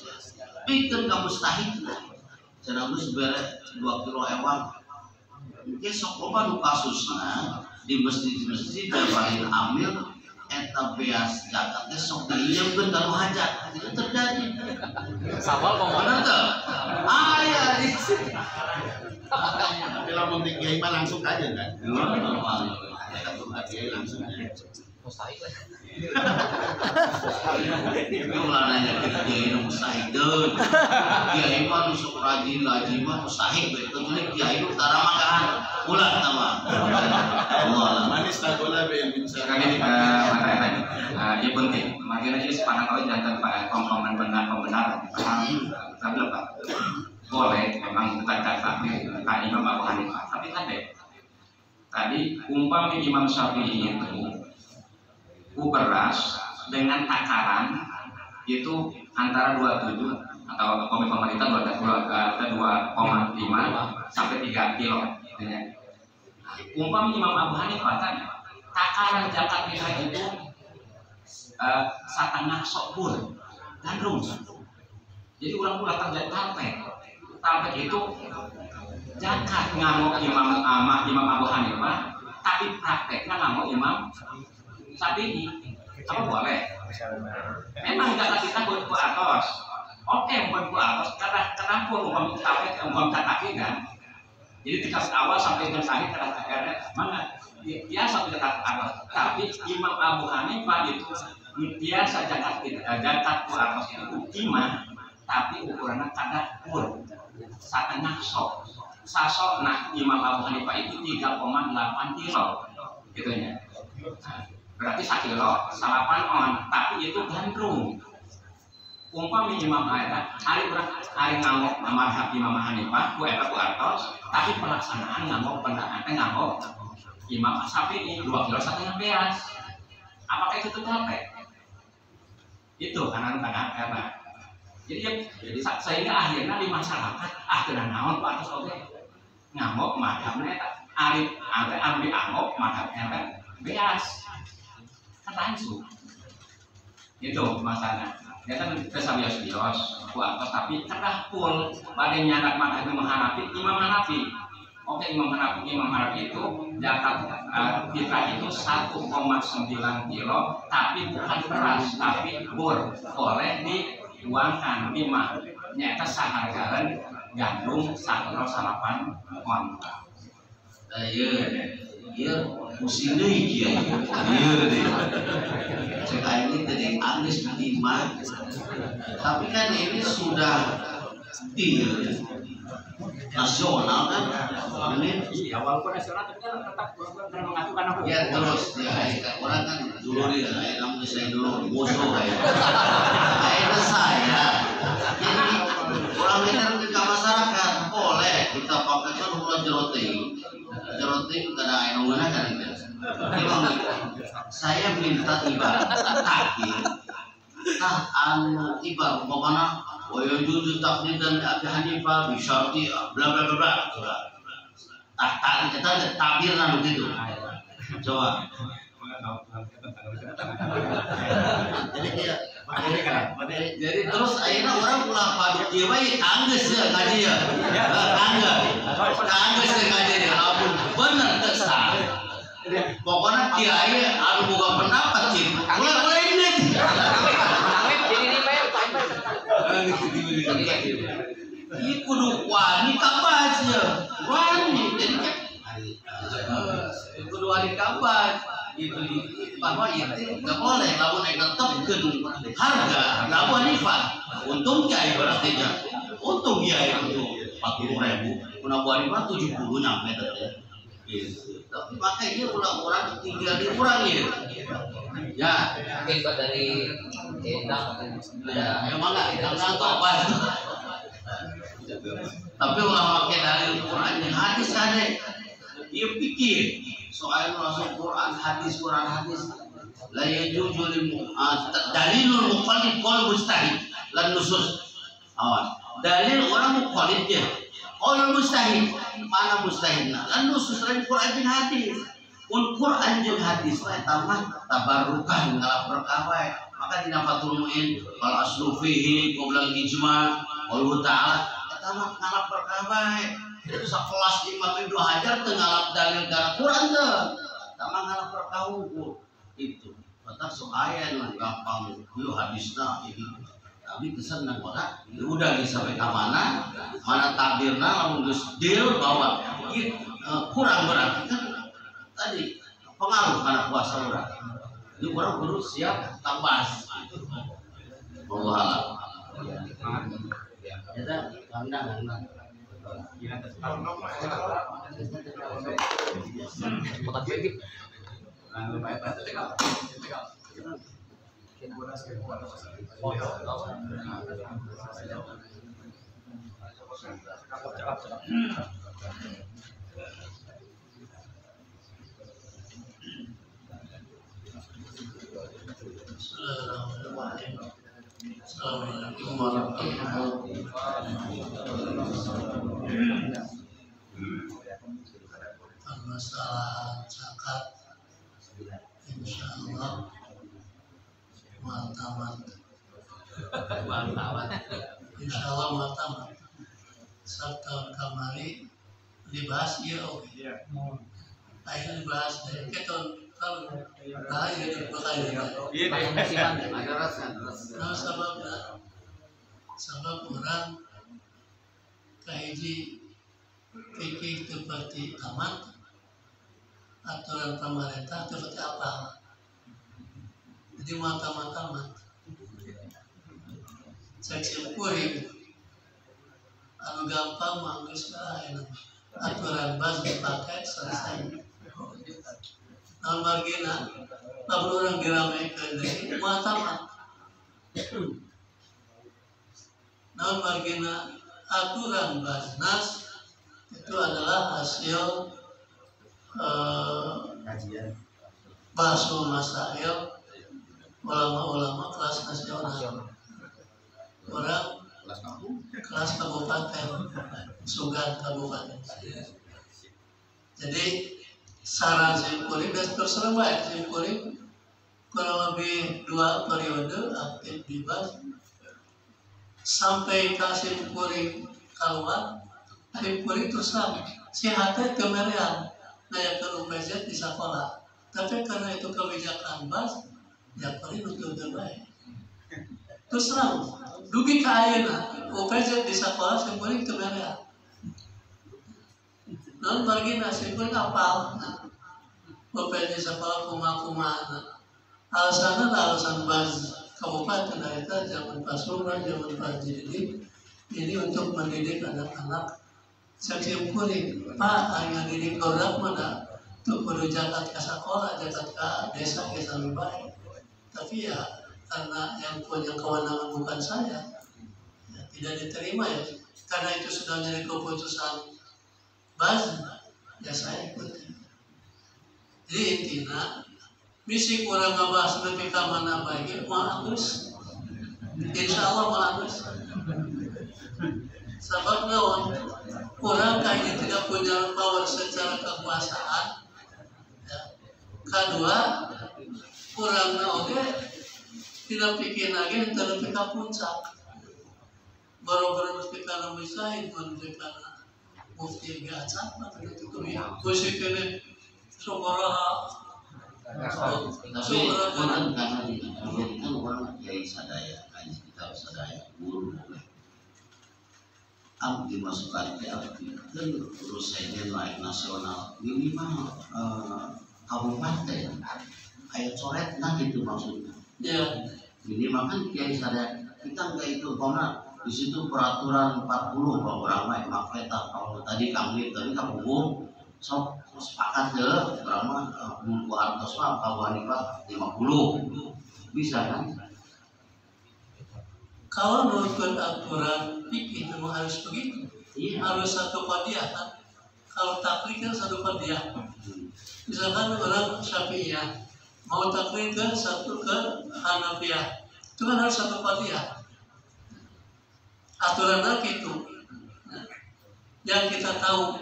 Bikin kamu mustahil. Jangan lu seberat 2 kilo ewang. Mungkin sok loba nu kasusna di masjid-masjid yang amil eta beas zakatnya sok diieukeun ka nu hajat. Itu terjadi. Sama kok bener teu? Aya di situ. Tapi lamun di kiai mah langsung aja kan. Langsung mustahil lah. Itu nanya kiai mustahil deun. Kiai mah nu sok rajin mah mustahil kecuali kiai nu tara manggahan ulah tama. Allah manis tagola be Sekali ini penting. Makanya ini sepanjang kali jangan komponen benar. Tapi apa? Boleh memang kita kata Imam Abu Hanifah. Tapi tadi umpamanya Imam Syafi'i itu beras dengan takaran itu antara 27 atau komite pemerintah 2,5 sampai 3 kilo. Umpamanya Imam Abu Hanifah kan takaran zakat fitrah itu setengah sok pun gandrung. Jadi orang datang jadi talpek itu zakat ngamuk Imam Abu Hanifah, tapi prakteknya ngamuk Imam Syafi'i. Apa boleh? Memang zakat kita buat ku atas. Oke, buat ku atas. Kenapa umpam talpek umpam katakin kan? Jadi di awal sampai ke sahih kata mana biasa zakat atas. Tapi Imam Abu Hanifah itu biasa zakat ku atas itu timah tapi ukurannya kada pur setengah sok. Sasok nah Imam Abu Hanifah itu 3,8 kilo gitu ya. Nah, berarti 1 kilo 8 on, tapi itu gandrung. Umpama Imam hari ngamuk mazhab Imam Hanifah, ku eta ku artos, tapi pelaksanaan ngamuk pendaangan ngamuk Imam Syafi'i 2 kilo 1,5 beas. Apakah itu capek? Itu kadang-kadang karena jadi sehingga akhirnya di masyarakat kena naon ku artos oge ngamuk mazhabna eta ari ngamuk mazhabnya eta beas. Kan langsung. Itu masalahnya. Ya kan kita sabios-bios kuat tapi cerah pun badai nyadak mata Imam Hanafi. Oke, Imam Hanafi itu zakat fitrah itu 1,9 kilo tapi bukan beras tapi bor, boleh diuangkan 5 nyata sahargaan gandum 108 on. Iya pusing deh iya deh cek ini tadi Anies Budiman tapi kan ini sudah deal nasional kan ini walaupun nasional tapi kan tetap mengatur karena ya terus ya orang kan dulu dia namun saya dulu musuh kayak saya jadi orang benar ke masyarakat boleh kita pakai kan ulah jeroti kada aya nunguna kan itu. Saya minta ibarat takdir. Ibarat pokoknya wayujudu takdir dan Abi Hanifah bisyarti bla bla bla bla. Kita ada takdirna begitu. Coba. Jadi terus akhirnya orang pulang padu jiwa ya kangges ya ngaji ya. Kangges ya ngaji ya. Ampun bener kesal. Pokoknya kiai anu boga pendapat cing. Mulai ini. Ini kudu wani kabas ya. Wani jadi kan kudu wani kabas. Itu bahwa itu nggak boleh lamun tetapkan harga Abu Hanifah untung kiai berarti ya untung kiai itu 40.000 pun Abu Hanifah 70 nyampe tadi tapi makanya orang tinggal dikurangi ya akibat dari endang ya emang nggak endang tobat tapi orang pakai dari Quran hadis ada dia pikir soal masuk Quran hadis la yajuzu dalilul muqallid qaul mustahil lan nusus dalil orang muqallid dia qaul mustahil mana mustahilna lan nusus lain Quran dan hadis Quran jeung hadis eta mah tabarrukan ngalap berkah maka dina Fathul Muin qal aslu fihi qabla al-ijma' qaul ta'ala eta mah ngalap berkah itu sekelas Imam Ibnu Hajar tengalap dalil karena Quran tuh sama ngalap perkahungku itu tetap soayan gampang itu hadisnya ini tapi kesenang orang udah sampai ke mana takdirna lamun geus deal bahwa kurang berarti kan tadi pengaruh karena puasa orang ini orang kudu siap tambas Allah ya kandang Assalamualaikum warahmatullahi wabarakatuh. Masalah zakat insya Allah mu'tamat insya Allah mu'tamat tahun kemarin dibahas ya oke akhirnya dibahas dari keton tahun bahaya ada rasa sebab orang kahiji fikih seperti tamat aturan pemerintah seperti apa jadi tamat seksi kuring anu gampang manggus aturan bas dipakai selesai. Namun margina lamun orang diramekeun deui muatamat. Namun margina aturan Basnas itu adalah hasil bahsu masail ulama-ulama kelas nasional, orang kelas kabupaten, Sugan kabupaten. Jadi saran simkuring dan terserah baik simkuring kurang lebih 2 periode aktif di BAS sampai ke simkuring keluar. Simkuring terserah sehatnya kemerean nayakan UPZ di sekolah, tapi karena itu kebijakan BAS ya kuring untuk terbaik. Terserah dugi ka ayeuna UPZ di sekolah simkuring kemerean. Non margina simkuring apal UPZ di sekolah kumaha-kumaha. Alasan BAS kabupaten eta zaman Pasurna, zaman Pak Jadi ini untuk mendidik anak-anak seksi kuring. Pak aya didik gorak mana tuh kudu jagat ke sekolah, jagat ke desa ke lebih baik. Tapi ya karena yang punya kewenangan bukan saya, ya, tidak diterima ya. Karena itu sudah menjadi keputusan BAS, ya saya ikuti. Jadi intinya misi kurang ngebahas lebih ke mana baik, maafus. Insya Allah maafus. Sebab naon kurang kayaknya tidak punya power secara kekuasaan. Ya. Kedua, kurang naon tidak pikir lagi yang terlebih ke puncak. Baru-baru mesti karena misahin, mesti karena mufti gacak, maka itu kuliah. Mesti kena sokoroha. Tapi orang karena dijadikan orang kiai sadaya, kaji kitab sadaya, guru boleh. Abdi masukkan ke abdi dan terus saya naik nasional minimal kabupaten ayat coret nah gitu maksudnya. Ya, minimal kan kiai sadaya kita enggak itu karena di situ peraturan 40 kalau orang naik makleta kalau tadi kami kabung sok sepakat ke berapa Mungu Hartos mah Abu Hanifah 50 bisa kan? Kalau menurut aturan fikih itu harus begitu, harus satu qadiyah kan? Kalau taklid kan satu qadiyah. Misalkan orang Syafi'iyah mau taklid kan satu ke Hanafiyah, itu kan harus satu qadiyah. Aturan lagi itu yang kita tahu.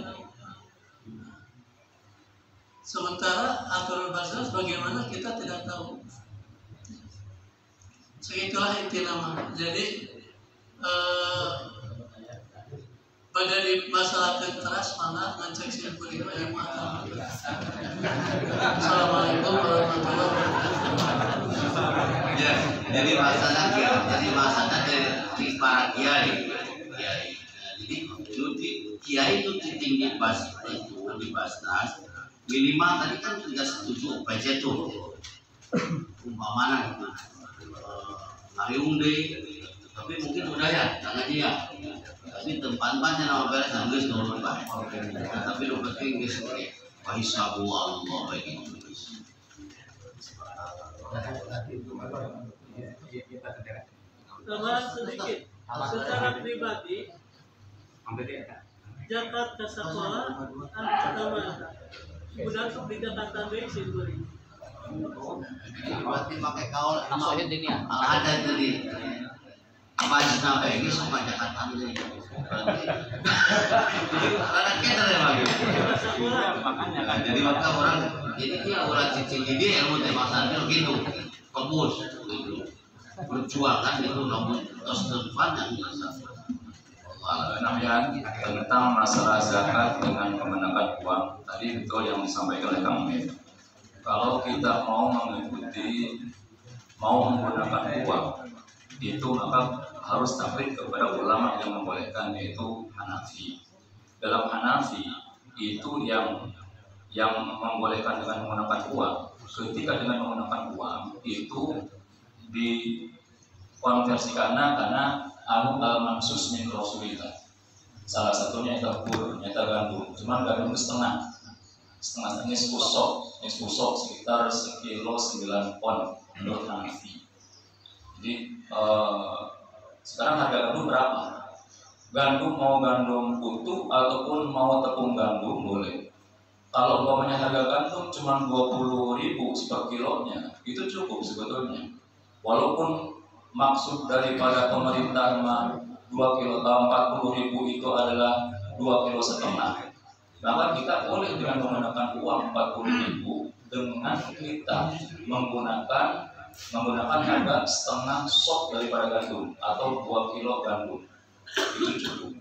Sementara aturan Basnas bagaimana kita tidak tahu. Segitulah inti nama. Jadi pada di masalah keras mana ngecek simpuling yang mata. Assalamualaikum warahmatullahi wabarakatuh. Ya, jadi masalah dari para kiai. Jadi kiai itu tinggi di Basnas. Minimal tadi kan tidak setuju UPZ tuh umpamana gitu ngariung deh, tapi mungkin udah ya jangan dia tapi tempat-tempatnya nama beres Inggris turun baik tapi lu penting Inggris wahisabu Allah baik Inggris. Tambahan sedikit secara pribadi zakat ke sekolah pertama sudah untuk di Jakarta sih beri. Berarti pakai kaul maksudnya ini ya. Ada jadi apa sampai ini sama Jakarta ini. Karena kita lagi. Makanya kan jadi maka orang ini dia orang cicing ini ilmu temasan gitu. Fokus gitu. Berjuang kan itu namun terus depan yang biasa. Kemudian tentang masalah zakat dengan menggunakan uang tadi betul yang disampaikan oleh Kang Mir. Kalau kita mau menggunakan uang itu maka harus taklid kepada ulama yang membolehkan yaitu Hanafi. Dalam Hanafi itu yang membolehkan dengan menggunakan uang. Ketika dengan menggunakan uang itu dikonversikan karena anu al-mansus min rasulillah. Salah satunya itu pur, nyata gandum. Cuman gandum itu setengah nisfusok sekitar 1 kilo 9 pon menurut Hanafi. Jadi sekarang harga gandum berapa? Gandum mau gandum utuh ataupun mau tepung gandum boleh. Kalau umpamanya harga gandum cuma 20.000 per kilonya, itu cukup sebetulnya. Walaupun maksud daripada pemerintah 2 kilo 40.000 itu adalah 2,5 kilo. Maka kita boleh dengan menggunakan uang 40.000 dengan kita menggunakan harga setengah sok daripada gandum atau 2 kilo gandum, itu cukup.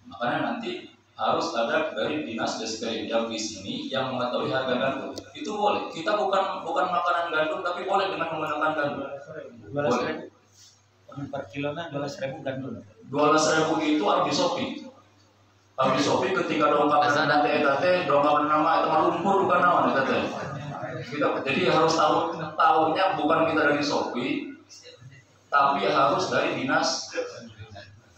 Makanya nanti harus ada dari dinas Desperindak di sini yang mengetahui harga gandum. Itu boleh. Kita bukan makanan gandum, tapi boleh dengan menggunakan gandum. Boleh. Per kilo na 12.000 gandum. 12.000 itu harus di Shopee. Harus di Shopee ketika dongkap tete dongkap nama itu lumpur bukan nama tete. Kita jadi harus tahunya bukan kita dari Shopee, tapi harus dari dinas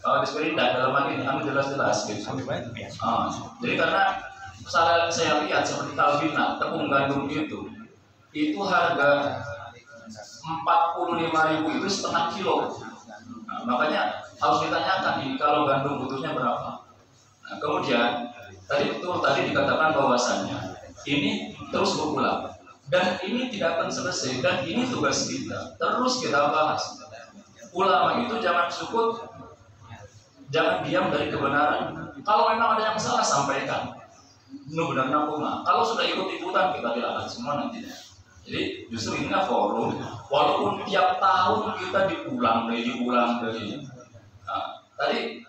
Desperindak dalam hal ini jelas-jelas gitu. Jadi karena saya lihat seperti Kalbina tepung gandum itu harga 45.000 itu setengah kilo. Nah, makanya harus ditanyakan nih kalau gandum butuhnya berapa. Nah, kemudian tadi dikatakan bahwasannya ini terus berulang dan ini tidak akan selesai dan ini tugas kita terus kita bahas. Ulama itu jangan sukut, jangan diam dari kebenaran. Kalau memang ada yang salah sampaikan. Benar-benar kalau sudah ikut-ikutan kita tidak semua nanti. Jadi justru ini forum, walaupun tiap tahun kita diulang dari. Nah, tadi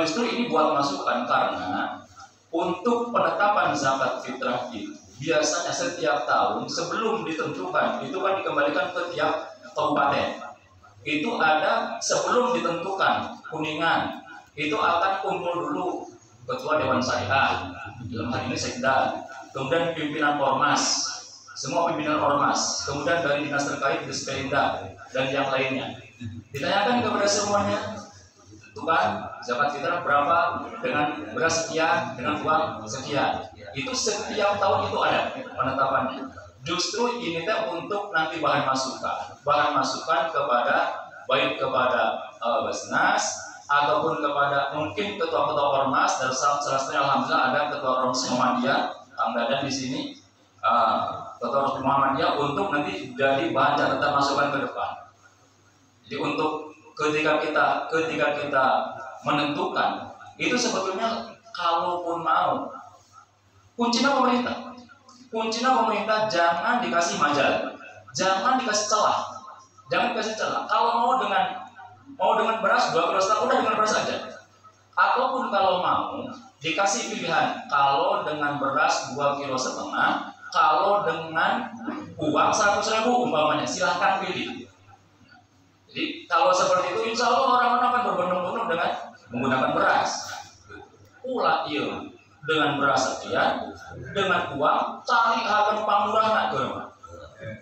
justru ini buat masukan karena untuk penetapan zakat fitrah itu biasanya setiap tahun sebelum ditentukan itu kan dikembalikan ke tiap kabupaten. Itu ada sebelum ditentukan Kuningan itu akan kumpul dulu ketua Dewan Syariah, dalam hal ini Sekda, kemudian pimpinan Ormas. Semua pimpinan ormas, kemudian dari dinas terkait Desperindak dan yang lainnya. Ditanyakan kepada semuanya, itu kan zakat fitrah berapa dengan beras sekian, dengan uang sekian. Itu setiap tahun itu ada penetapannya. Justru ini untuk nanti bahan masukan kepada baik kepada Basnas ataupun kepada mungkin ketua-ketua ormas. Dan salah satunya alhamdulillah ada ketua ormas Muhammadiyah, Kang Dadan di sini. Ketua Muhammadiyah untuk nanti jadi bahan catatan masukan ke depan. Jadi untuk ketika kita menentukan itu sebetulnya kalaupun mau kuncinya pemerintah jangan dikasih majal, jangan dikasih celah. Kalau mau dengan beras 2,5 kilo udah dengan beras aja. Ataupun kalau mau dikasih pilihan, kalau dengan beras 2,5 kilo, kalau dengan uang 100.000 umpamanya, silahkan pilih. Jadi kalau seperti itu, insya Allah orang-orang akan berbondong-bondong dengan menggunakan beras. Pula iya, dengan beras sekian, dengan uang cari harga pamurah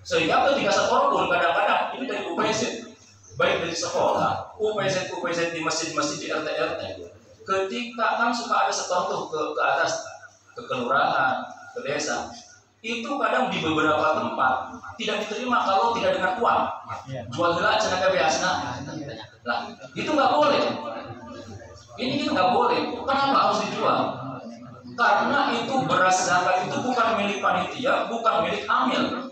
sehingga ketika sekolah pun kadang-kadang ini dari UPZ, baik dari sekolah, UPZ di masjid-masjid di RT, ketika kan suka ada setor tuh ke atas, ke kelurahan, ke desa. Itu kadang di beberapa tempat tidak diterima kalau tidak dengan uang. Jual gila cenaka biasa. Nah, itu nggak boleh. Ini kita nggak boleh. Kenapa harus dijual? Karena itu beras zakat itu bukan milik panitia, bukan milik amil.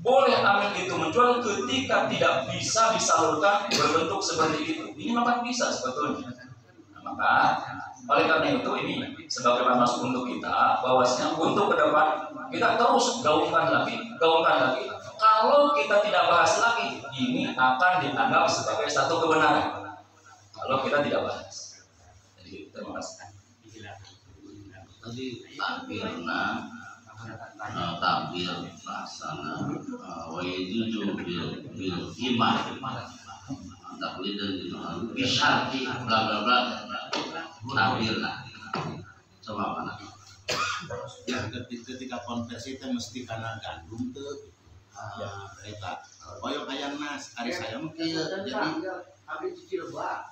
Boleh amil itu menjual ketika tidak bisa disalurkan berbentuk seperti itu. Ini memang bisa sebetulnya. Maka oleh karena itu ini sebagai masuk untuk kita bahwasanya untuk ke depan kita terus gaungkan lagi. Kalau kita tidak bahas lagi, ini akan dianggap sebagai satu kebenaran. Kalau kita tidak bahas. Jadi terima kasih. Tadi takbir laksana wa yajuzu bil iman takbir dan bisyarti bla bla bla takbir lah coba mana ya ketika konversi itu mesti karena gandum tuh eta koyo kayak nas hari saya mungkin jadi abdi cicil ba.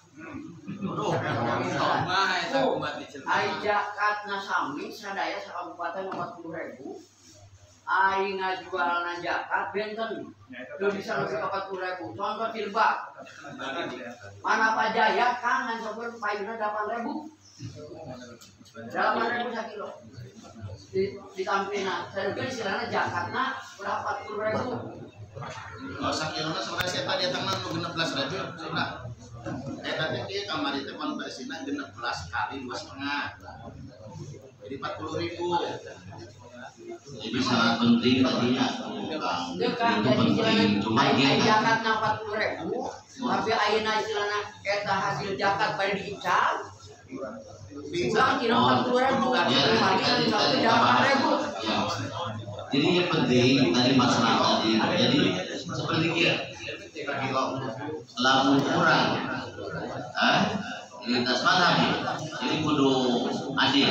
Ai zakatna sami sadaya sakabupaten 40.000. Ai ngajualna zakat benten. Teu bisa lebih ka 40.000. Contoh tilbak. Mana Pak Jaya kan ngan sopir payuna 8.000. 8.000 sakilo. Di tampina. Saeukeun istilahna zakatna berapa 40.000. Oh sakilona sebenarnya saya tadi datang nu 16.000 sudah. Tadi kieu kamari teh konversina 16 kali 2,5. Jadi 40.000. Jadi sangat penting tadinya. Itu penting. Cuma zakatna 40.000. Tapi ayeuna istilahna eta hasil zakat bari diical. Bisa kira 40.000. Jadi yang penting tadi masalah tadi. Jadi seperti lamun kurang, lintas madhab. Jadi kudu adil.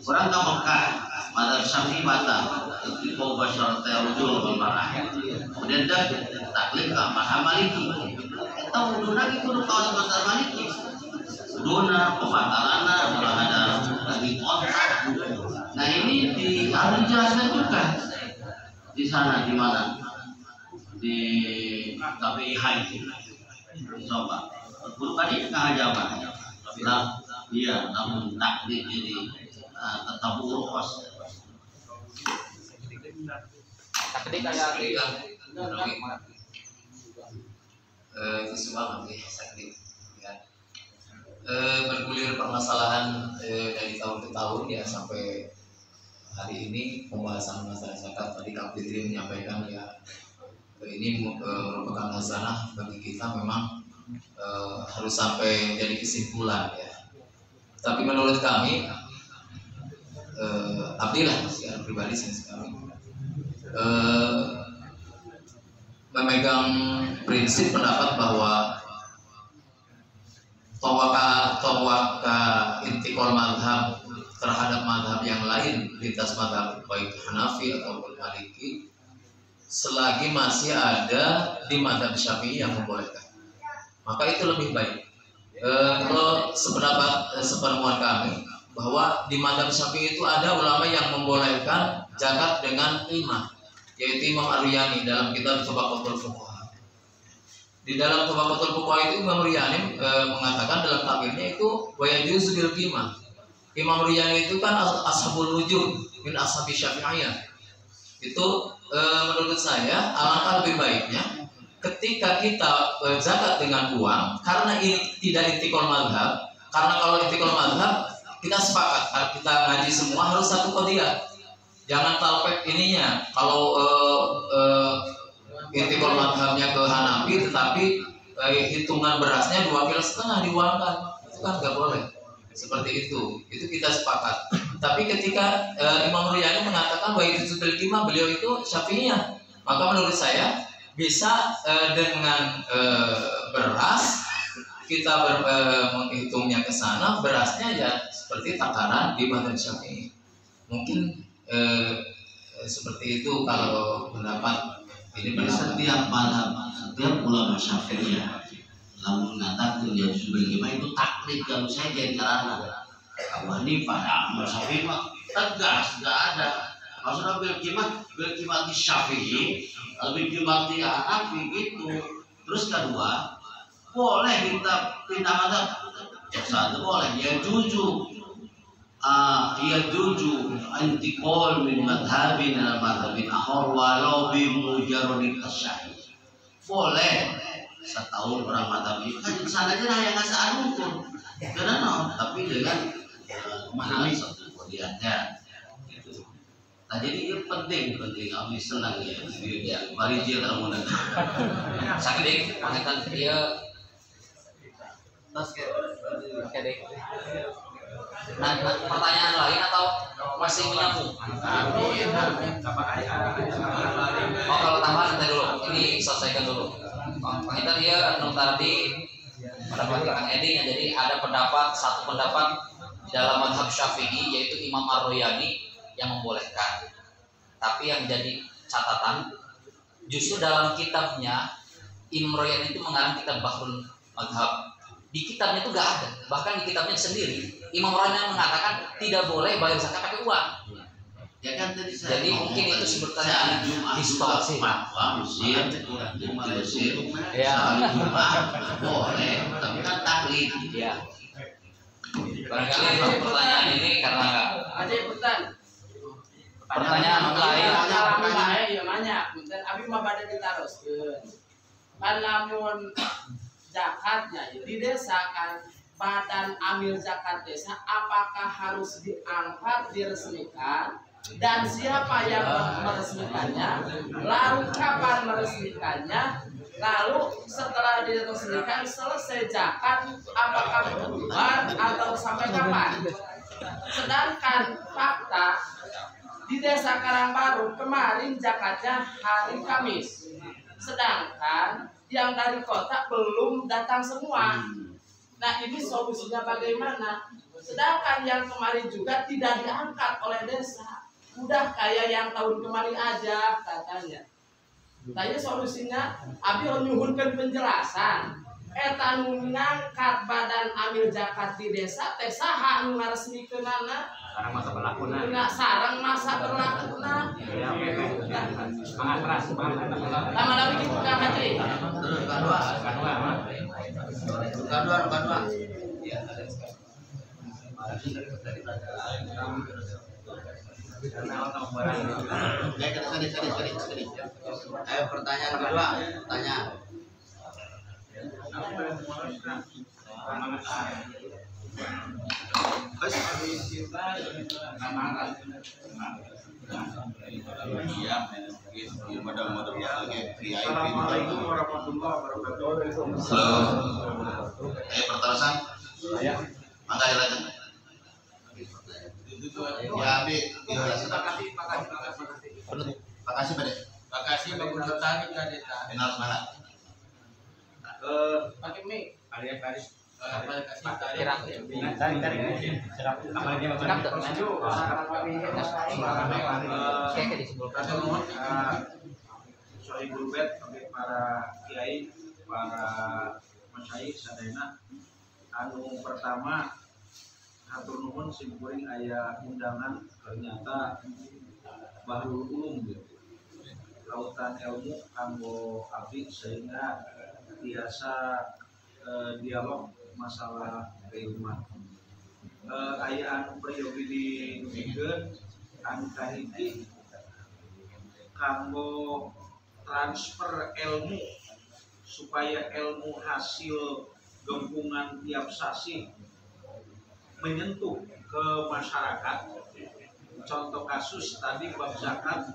Orang ke Mekah, madhab Syafi'i batal. Itu basyar terujul bermarah. Kemudian dah taklif ke madhab Maliki. Kita kudu lagi kudu kawan madhab Maliki. Dona pembatalana malah ada lagi kontrak. Nah ini harus dijelaskan juga di sana di mana di KPIH itu. Coba bukan ini kehajaban. Nah, iya, namun takdir jadi tetap urus. Takdir kayak itu semua nanti sakit. Bergulir permasalahan dari tahun ke tahun ya sampai hari ini pembahasan masalah zakat. Tadi Kak Fitri menyampaikan ya ini merupakan masalah bagi kita memang harus sampai jadi kesimpulan ya. Tapi menurut kami abdilah secara pribadi kami memegang prinsip pendapat bahwa tawaka intikal madhab terhadap madhab yang lain lintas madhab baik Hanafi ataupun Maliki selagi masih ada di madhab Syafi'i yang membolehkan, maka itu lebih baik. Kalau sepenemuan kami bahwa di madhab Syafi'i itu ada ulama yang membolehkan zakat dengan imam, yaitu Imam Ar-Ruyani dalam kitab Tabaqatul Fuqaha. Di dalam Tabaqatul Fuqaha itu Imam Ruyani mengatakan dalam takbirnya itu wa yajuzu bil qimah. Imam Ruyani itu kan ashabul wujud min ashabi Syafi'iyah. Itu menurut saya alangkah lebih baiknya ketika kita zakat dengan uang, karena ini tidak intikal madhab. Karena kalau intikal madhab kita sepakat kita ngaji semua harus satu qadiyah. Jangan talpek ininya. Kalau intikal madhabnya ke Hanafi tetapi hitungan berasnya 2,5 kilo diuangkan, itu kan nggak boleh seperti itu kita sepakat. Tapi ketika Imam Ruyani mengatakan bahwa itu sudah qimah, beliau itu Syafi'iyah, maka menurut saya bisa dengan beras kita menghitungnya ke sana, berasnya ya seperti takaran di madhab Syafi'i. Mungkin seperti itu kalau pendapat. Jadi setiap madhab, setiap ulama Syafi'iyah lamun mengatakan ya sebagaimana itu taklid kalau saya jadi karena Abu Hanifah, Ahmad Syafi'i mah tegas, nggak ada. Maksudnya bil qimah di Syafi'i, bil qimah di Hanafi gitu. Terus kedua, boleh kita pindah madhab. Satu boleh, ya jujur. Yajuju intiqal min madhabin ila madhabin akhar walau bi mujarradit tasyahhi. Boleh setahun orang madhab itu kan sana aja lah yang ngasih anukur. Karena tapi dengan memahami satu kodiatnya gitu. Nah jadi itu penting kami senang ya. Mari dia kalau mau sakit deh, pangetan dia tas kayak nah, pertanyaan lain atau masih menyambung? Oh kalau tambahan nanti dulu, ini selesaikan dulu. Kita dia tadi pendapat Kang Edi, jadi ada satu pendapat dalam madhab Syafi'i yaitu Imam Ar-Ruyani yang membolehkan. Tapi yang jadi catatan justru dalam kitabnya Imam Royan itu mengarang kitab Bahrul Madhab. Di kitabnya itu nggak ada, bahkan di kitabnya sendiri Imam Royan mengatakan tidak boleh bayar zakat pakai uang. Ya kan tadi saya jadi mungkin itu sebetulnya distorsi. Ya. Boleh, tapi kan taklid. Ya. Barangkali pertanyaan ini karena nggak. Aja punten. Pertanyaan lain. Pertanyaan ya banyak. Punten abi mah bade ditaroskeun. Kan lamun zakatnya di desa kan badan amil zakat desa apakah harus diangkat diresmikan dan siapa yang meresmikannya, lalu kapan meresmikannya, lalu setelah diresmikan selesai zakat apakah bubar atau sampai kapan. Sedangkan fakta di desa Karangbaru kemarin zakatnya hari Kamis, sedangkan yang dari kota belum datang semua. Nah ini solusinya bagaimana? Sedangkan yang kemarin juga tidak diangkat oleh desa, udah kayak yang tahun kemarin aja katanya. Tanya solusinya, abi nyuhunkan penjelasan. Eta nu ngangkat badan amil zakat di desa teh saha nu ngaresmikeunana? Sarang masa berlakuna. Enggak sarang masa berlakuna. Semangat keras, semangat. Lama-lama kita Kang Haji. Kedua. Ayo pertanyaan kedua, tanya. Assalamualaikum warahmatullahi wabarakatuh. Halo. Pertanyaan. Mangga silakan. Ya, Abi. Makasih, Pak. Makasih Pak Guru Tani Kadeta. Kenal mana? Pakai mic. Paris. Soal guru bet para kiai, para masyayikh sadayana. Anu pertama hatur nuhun simkuring aya undangan ternyata Bahrul Ulum gitu. Lautan ilmu kanggo abdi sehingga biasa dialog masalah keilmuan. Aya anu priyogi dinugikeun anu kahiji kanggo transfer ilmu supaya ilmu hasil gabungan tiap sasi menyentuh ke masyarakat. Contoh kasus tadi bab zakat,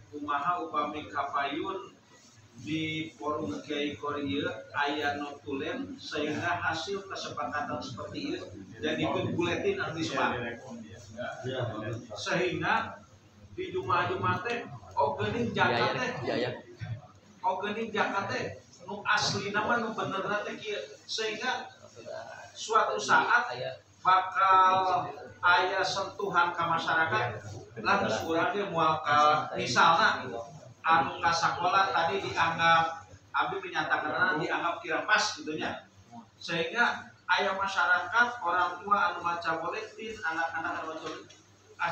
kumaha upami kapayun di forum Kiai Korea aya notulen sehingga hasil kesepakatan seperti itu jadi buletin antispa sehingga di Jumat teh ogening zakat teh ogening zakat teh nu asli nama nu bener teh kieu sehingga suatu saat bakal aya sentuhan ke masyarakat lah urang ge moal ka misalna anu ka sakola tadi dianggap abdi menyatakan dianggap kira pas gitu nya sehingga aya masyarakat orang tua anu maca boletin anak-anak anu maca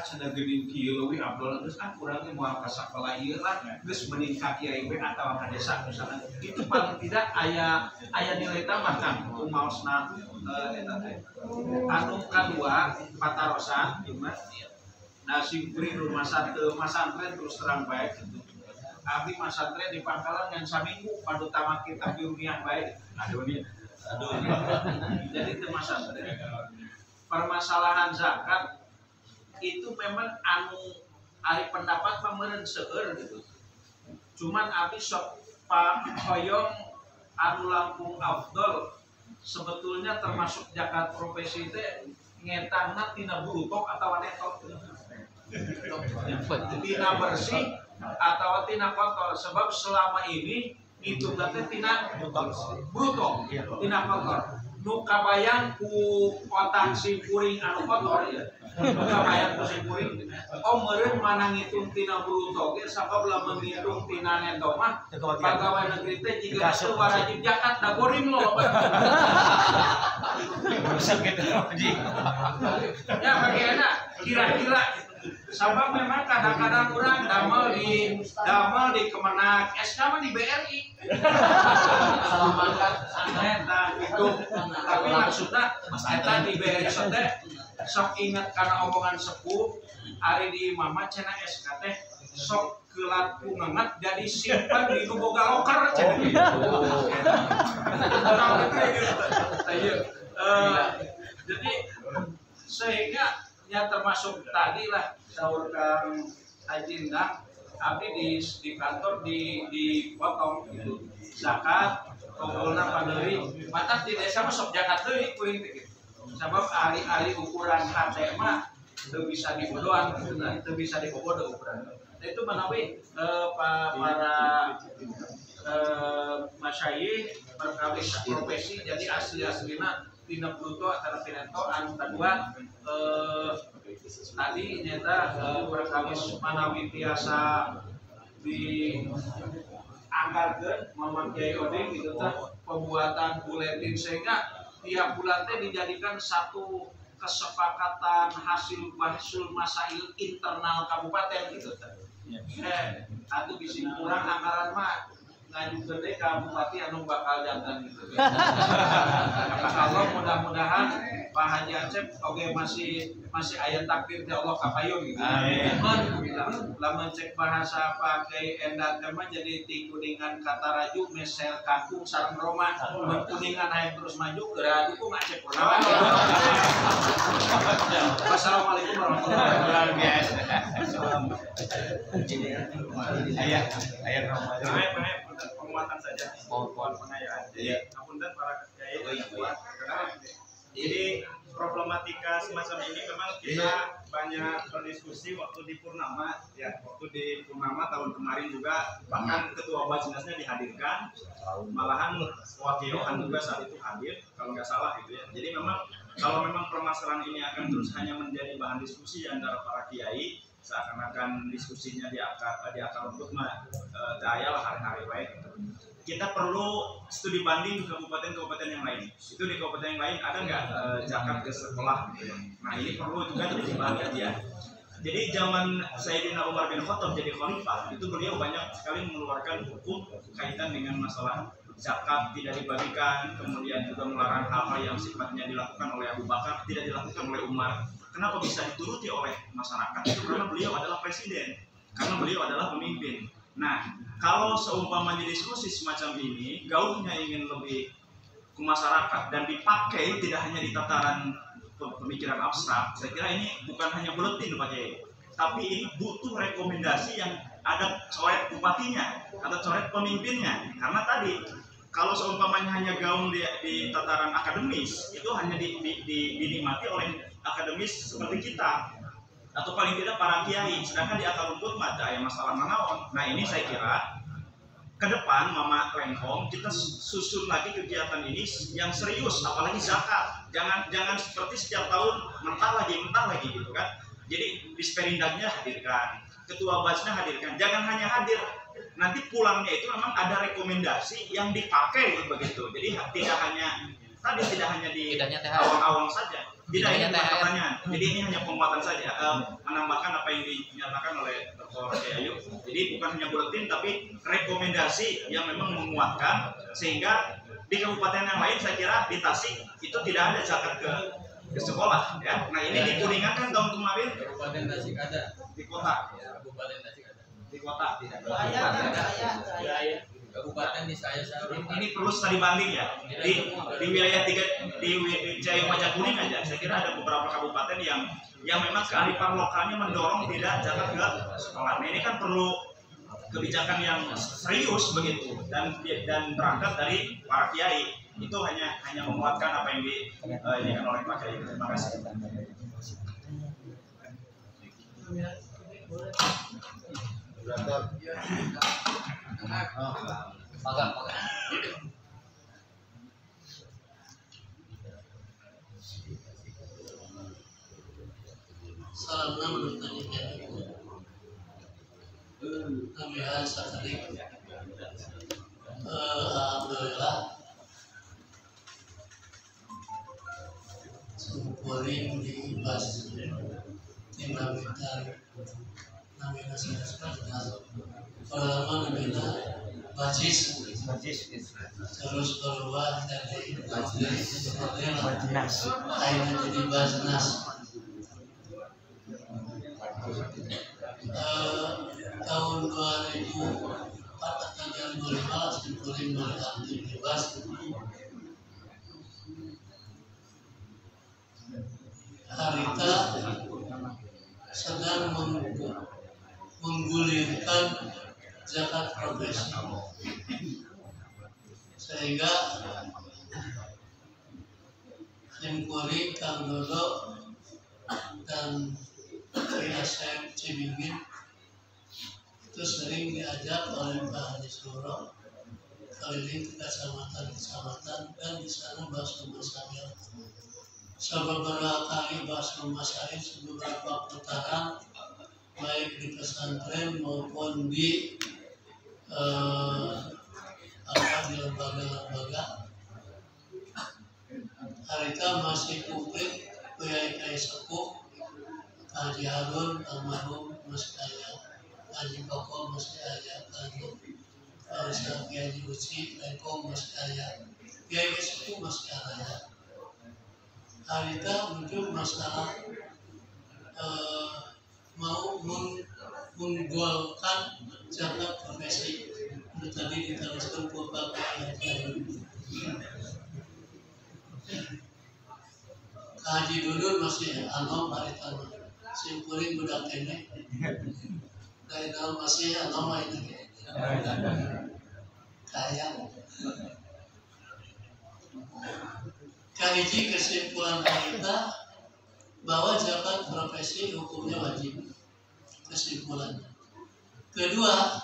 cenah geuning kieu leuwih abdol geus urang ge moal ka sakola ieu lah geus mending ka kiai we atawa ka desa misalnya itu paling tidak aya nilai tambah kan kumaosna eta teh anu kadua patarosan gimana nah simkuring rumah masantren terus terang baik gitu abdi masantren di Pangkalan yang saminggu padu tamat kitab ilmiah baik aduh jadi itu masantren permasalahan zakat itu memang anu ari pendapat pameureun seueur gitu cuman abdi sok hoyong anu langkung afdol sebetulnya termasuk zakat profesi teh ngetangna tina burutok atawa netok tina bersih atau tina kotor sebab selama ini itu teh tina bruto tina kotor nu kabayang ku otak si kuring anu kotor ya Kamayang pusing kuring. Meureun mana ngitung tina bruto ge sabab lamun ngitung tina neto mah pegawai negeri teh jiga teu wajib zakat da goring lo. Ya bagaimana kira-kira sabab memang kadang-kadang orang damel di Kemenak, SK mah di BRI. Nah itu, tapi maksudnya eta di BRI teh sok ingat karena omongan sepuh ari di imamah cenah SK teh sok kelat kungengat jadi simpan di boga loker cenah. Jadi sehingga ya termasuk tadi lah sahur Kang Ajindang abdi di kantor dipotong gitu zakat pokoknya paderi mata di desa mah sok zakat deui kuing gitu sabab ari-ari ukuran KT mah teu bisa dibodohan gitu nah teu bisa dibodoh ukuran itu menawi para masyayikh perkawis profesi jadi asli-aslina tina bruto antara pineto anu kedua tadi nyata perkawis manawi tiasa dianggarkeun Muhammad Kiai Oding gitu teh pembuatan buletin sehingga tiap bulan teh dijadikan satu kesepakatan hasil bahsul masail internal kabupaten gitu teh. Atuh bisi kurang anggaran mah ngajukeun deui ka bupati anu bakal jantan gitu. Kalau mudah-mudahan Pak Haji Acep oke masih aya takdir teh Allah kapayun gitu. Lamun cek bahasa Pak Kiai Endat teh mah jadi ti kuningan kata raju mesel kangkung sareng roma mun kuningan hayang terus maju geura dukung Acep Purnama. Wassalamualaikum warahmatullahi wabarakatuh. Ayah penguatan saja mohon pengayaan. Jadi apunten para kiai jadi problematika semacam ini memang kita banyak berdiskusi waktu di Purnama ya tahun kemarin juga bahkan ketua Basnasnya dihadirkan malahan wakil Yohan juga saat itu hadir kalau nggak salah gitu ya. Jadi memang kalau memang permasalahan ini akan terus hanya menjadi bahan diskusi antara para kiai seakan-akan diskusinya di akar rumput mah daya lah hari-hari baik. Kita perlu studi banding kabupaten-kabupaten yang lain. Itu di kabupaten yang lain ada nggak zakat ke sekolah? Nah ini perlu juga jadi bahan kajian. Jadi zaman Sayyidina Umar bin Khattab jadi khalifah itu beliau banyak sekali mengeluarkan hukum kaitan dengan masalah zakat tidak dibagikan, kemudian juga melarang hal-hal yang sifatnya dilakukan oleh Abu Bakar tidak dilakukan oleh Umar. Kenapa bisa dituruti oleh masyarakat? Itu karena beliau adalah presiden, karena beliau adalah pemimpin. Nah, kalau seumpamanya diskusi semacam ini, gaungnya ingin lebih ke masyarakat dan dipakai tidak hanya di tataran pemikiran abstrak, saya kira ini bukan hanya buletin Pak Kiai, tapi ini butuh rekomendasi yang ada coret bupatinya atau coret pemimpinnya. Karena tadi kalau seumpamanya hanya gaung di tataran akademis, itu hanya dinikmati oleh akademis seperti kita atau paling tidak para kiai, sedangkan di akar rumput mah ada masalah manaon. Nah ini saya kira ke depan Mama Lenghong kita susun lagi kegiatan ini yang serius, apalagi zakat. Jangan seperti setiap tahun mentah lagi gitu kan. Jadi Disperindaknya hadirkan, ketua Basna hadirkan, jangan hanya hadir. Nanti pulangnya itu memang ada rekomendasi yang dipakai begitu. Jadi tidak hanya di awang-awang saja. Tidak hanya pertanyaan. Jadi ini hanya penguatan saja, menambahkan apa yang dinyatakan oleh Dr. Ayu. Jadi bukan hanya buletin, tapi rekomendasi yang memang menguatkan sehingga di kabupaten yang lain saya kira di Tasik itu tidak ada zakat ke sekolah. Ya. Nah ini di Kuningan kan tahun kemarin kabupaten Tasik ada di kota. Kabupaten Tasik ada di kota tidak. Kabupaten di saya ini perlu studi banding ya di wilayah 3 di Jaya Wajah Kuning aja saya kira ada beberapa kabupaten yang memang kearifan lokalnya mendorong tidak zakat ke sekolah. Nah ini kan perlu kebijakan yang serius begitu dan berangkat dari para kiai. Itu hanya menguatkan apa yang diinginkan oleh Pak Kiai. Terima kasih. karena menurut Nabihan sekali alhamdulillah sumpuring di bas timbangan Nabihan sekali pengalaman Nabihan majis terus keluar dari Bajnas akhirnya jadi Bajnas. Tahun 2004 atau 2015 dipuling oleh aktif bebas. Harita sedang menggulirkan zakat profesi, sehingga Himkuri, Kang Dodo dan Asep Cibingin itu sering diajak oleh Pak Haji Suro keliling ke kecamatan dan di sana bahas rumah saya. Beberapa kali bahas rumah saya, beberapa putaran baik di pesantren maupun di di lembaga-lembaga. Harita masih publik kiai sepuh Haji Harun almarhum masih ada, Haji Koko masih ada, Haji Uci Lengkong masih ada, kiai sepuh masih ada. Harita muncul masalah mau menggolkan zakat profesi. Tadi diteruskan beberapa ayat Haji Dudun masih anom harita simpuling budak kene dari dalam masih anom ini kaya kahiji kesimpulan kita bahwa zakat profesi hukumnya wajib. Kesimpulannya kedua,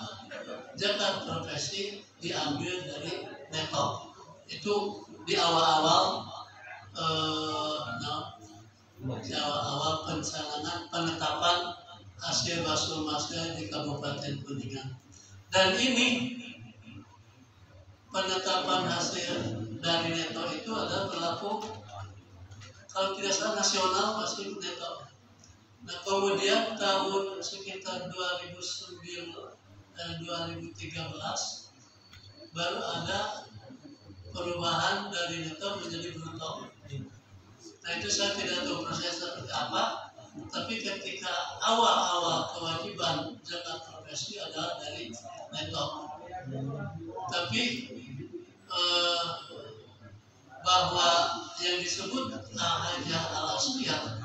zakat profesi diambil dari netok. Itu di awal-awal pencanangan penetapan hasil basul masga di Kabupaten Kuningan. Dan ini penetapan hasil dari neto itu adalah berlaku kalau tidak salah nasional pasti neto. Nah kemudian tahun sekitar 2009 dan 2013 baru ada perubahan dari neto menjadi bruto. Nah itu saya tidak tahu proses seperti apa, tapi ketika awal-awal kewajiban zakat profesi adalah dari neto. Tapi bahwa yang disebut hajah al-asliyah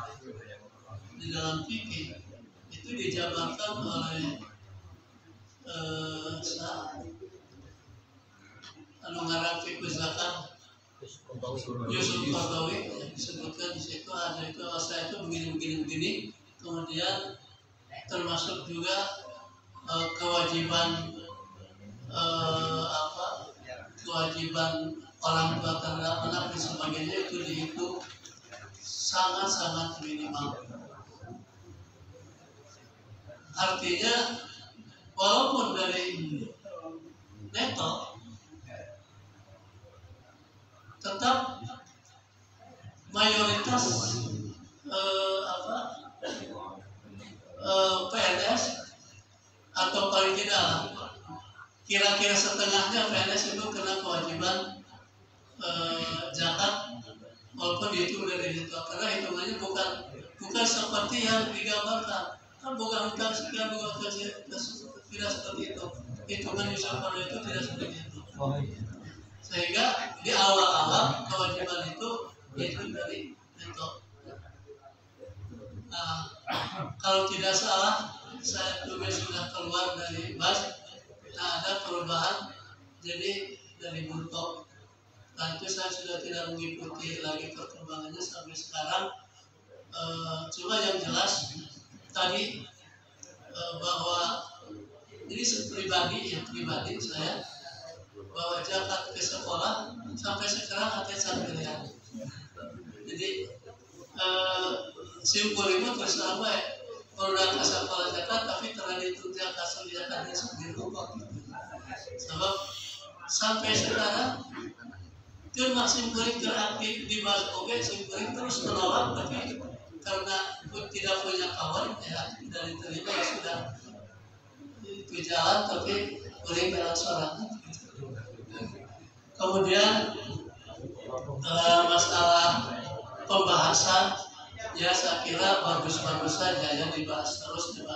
di dalam fikih itu dijabarkan oleh ngarang fikih zakat Yusuf Qardawi yang disebutkan di situ ada itu asal itu begini, kemudian termasuk juga kewajiban kewajiban orang tua terhadap anak dan sebagainya itu dihitung sangat-sangat minimal. Artinya walaupun dari neto tetap mayoritas PNS atau paling tidak kira-kira setengahnya PNS itu kena kewajiban zakat walaupun dihitung dari neto, karena hitungannya bukan seperti yang digambarkan. Kan bukan hutang sekian, bukan tidak seperti itu. Hitungan usaha itu tidak seperti itu. Sehingga di awal-awal kewajiban itu dari neto. Nah, kalau tidak salah, saya juga sudah keluar dari BAS. Nah, ada perubahan jadi dari bruto. Nah, itu saya sudah tidak mengikuti lagi perkembangannya sampai sekarang. Cuma yang jelas tadi bahwa ini pribadi saya bahwa zakat ke sekolah sampai sekarang ada 1 miliar. Jadi simpul itu terus apa ya? Produk asal kepala zakat tapi terlalu tunjang asal zakatnya sendiri lupa. Sebab sampai sekarang itu masih simpul teraktif di bahas oke simpul terus menolak tapi karena tidak punya kawan ya dari terima ya sudah itu jalan tapi boleh dalam sorangan. Kemudian masalah pembahasan ya saya kira bagus-bagus saja ya dibahas terus itu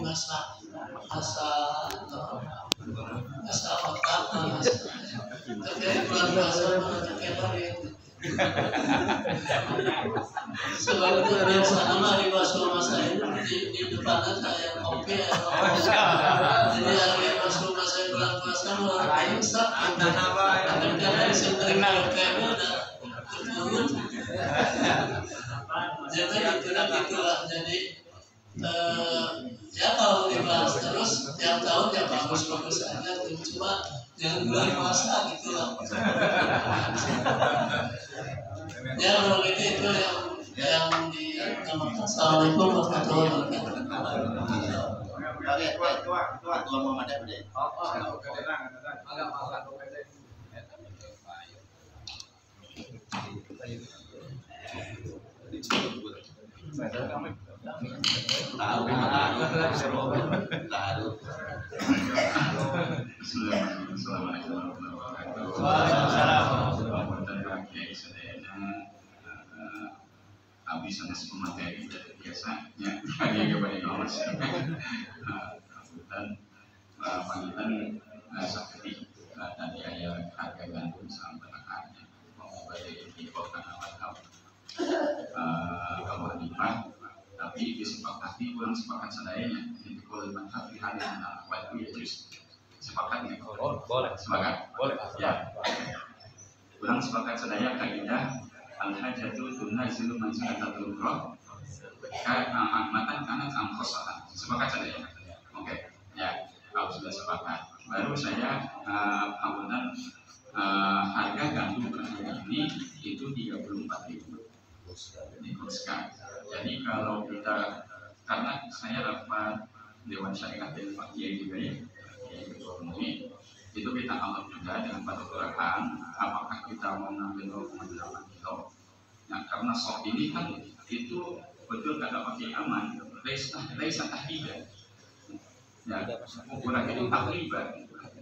masa otak tapi bulan puasa sebab itu biasanya mah di Basro masa ini di depannya saya kopi ya jadi hari Basro masa bulan puasa mulai kayu sak akan dari sentri kopi udah turun jadi itulah jadi ya kalau dibahas terus tiap tahun ya bagus-bagus aja cuma jangan bulan puasa gitu lah ya kalau itu yang dinamakan Assalamualaikum warahmatullahi wabarakatuh. Tua Muhammad deh. Habis sama semua materi dari biasanya dia kebanyakan awas dan panggilan seperti tadi ayat harga gandum sama penekannya mau balik di kota awal kamu Hanifah tapi disepakati kurang sepakat seadanya jadi kalau mantap di hari waktu ya terus sepakatnya boleh sepakat boleh ya kurang sepakat seadanya kaidah al-hajatu tunasilu manzilatatul roh matan kanat amkhosatan sepakat seadanya oke ya kalau sudah sepakat baru saya amunan harga gandum hari ini itu 34.000 dikurskan. Jadi kalau kita karena saya rapat Dewan Syarikat dan Pak Kiai juga ya ekonomi itu kita alat juga dengan pada gerakan apakah kita mau ngambil 0,8 kilo. Nah karena sok ini kan itu betul kata Pak Kiai Aman laisa tahliban ya ukuran itu tahliban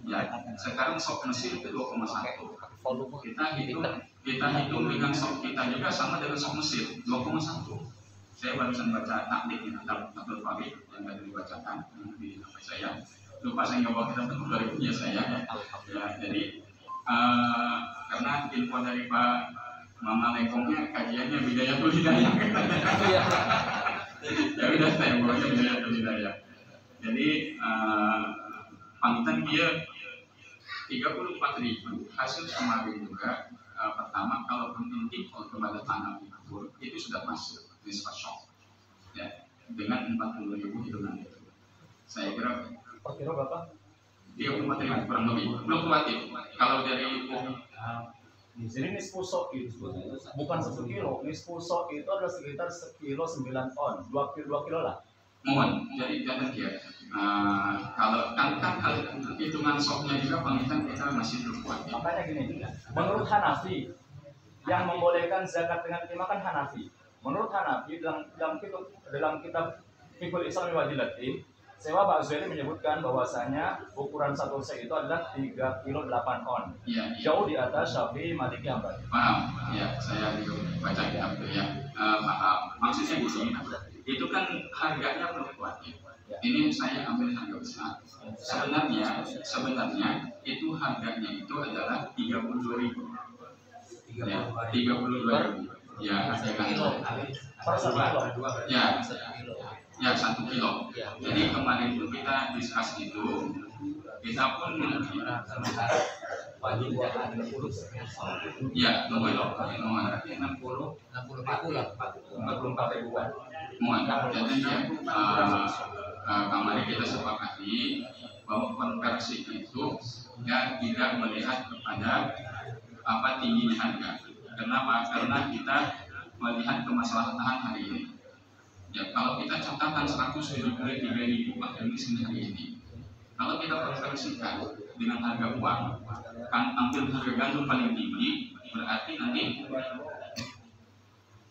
ya sekarang sok Mesir itu 2,1 kita hitung dengan sok kita juga sama dengan sok Mesir 2,1 saya barusan baca taklik Abdul Fahid yang tadi dibacakan di HP saya lupa saya nyoba kita bentuk dari punya saya ya jadi karena info dari Pak Mama Lekongnya kajiannya Bidayatul Hidayah ya udah saya bawanya Bidayatul Hidayah jadi panggilan dia 34.000 hasil kemarin juga pertama kalau intik kepada tanah itu sudah masuk nisbah shock ya dengan 40.000 hitungan itu saya kira per kilo berapa? 34.000 kurang lebih fluktuatif kalau dari jadi nisfu sok itu bukan 1 kilo nisfu sok itu adalah sekitar 1 kilo 9 on 2 kilo lah mohon jadi jangan dia kalau kan hitungan soknya juga pengitan kita masih fluktuatif makanya gini menurut Hanafi yang membolehkan zakat dengan timah kan Hanafi menurut Hanafi dalam kitab Fiqhul Islam Wajilatin Sewa Pak Zuhairi menyebutkan bahwasanya ukuran 1 sek itu adalah 3 kilo 8 on jauh di atas Syafi'i, Maliki, Hambali. Paham? Ya, saya juga baca kitab itu ya. Paham. Maksudnya begini, itu kan harganya fluktuatif. Ini saya ambil harga besar. Sebenarnya itu harganya itu adalah 32.000. Ya, 32.000. Ya, harga kilo. Ya 1 kilo. Jadi kemarin itu kita diskus itu, kita pun wajib zakat 60. Ya, 60 ribuan. Jadi ya, kemarin kita sepakati bahwa konversi itu ya tidak melihat kepada apa tingginya harga. Kenapa? Karena kita melihat kemaslahatan hari ini. Ya, kalau kita catatan 173.000 Pak Demis hari ini, kalau kita konversikan dengan harga uang, kan ambil harga gandum paling tinggi, berarti nanti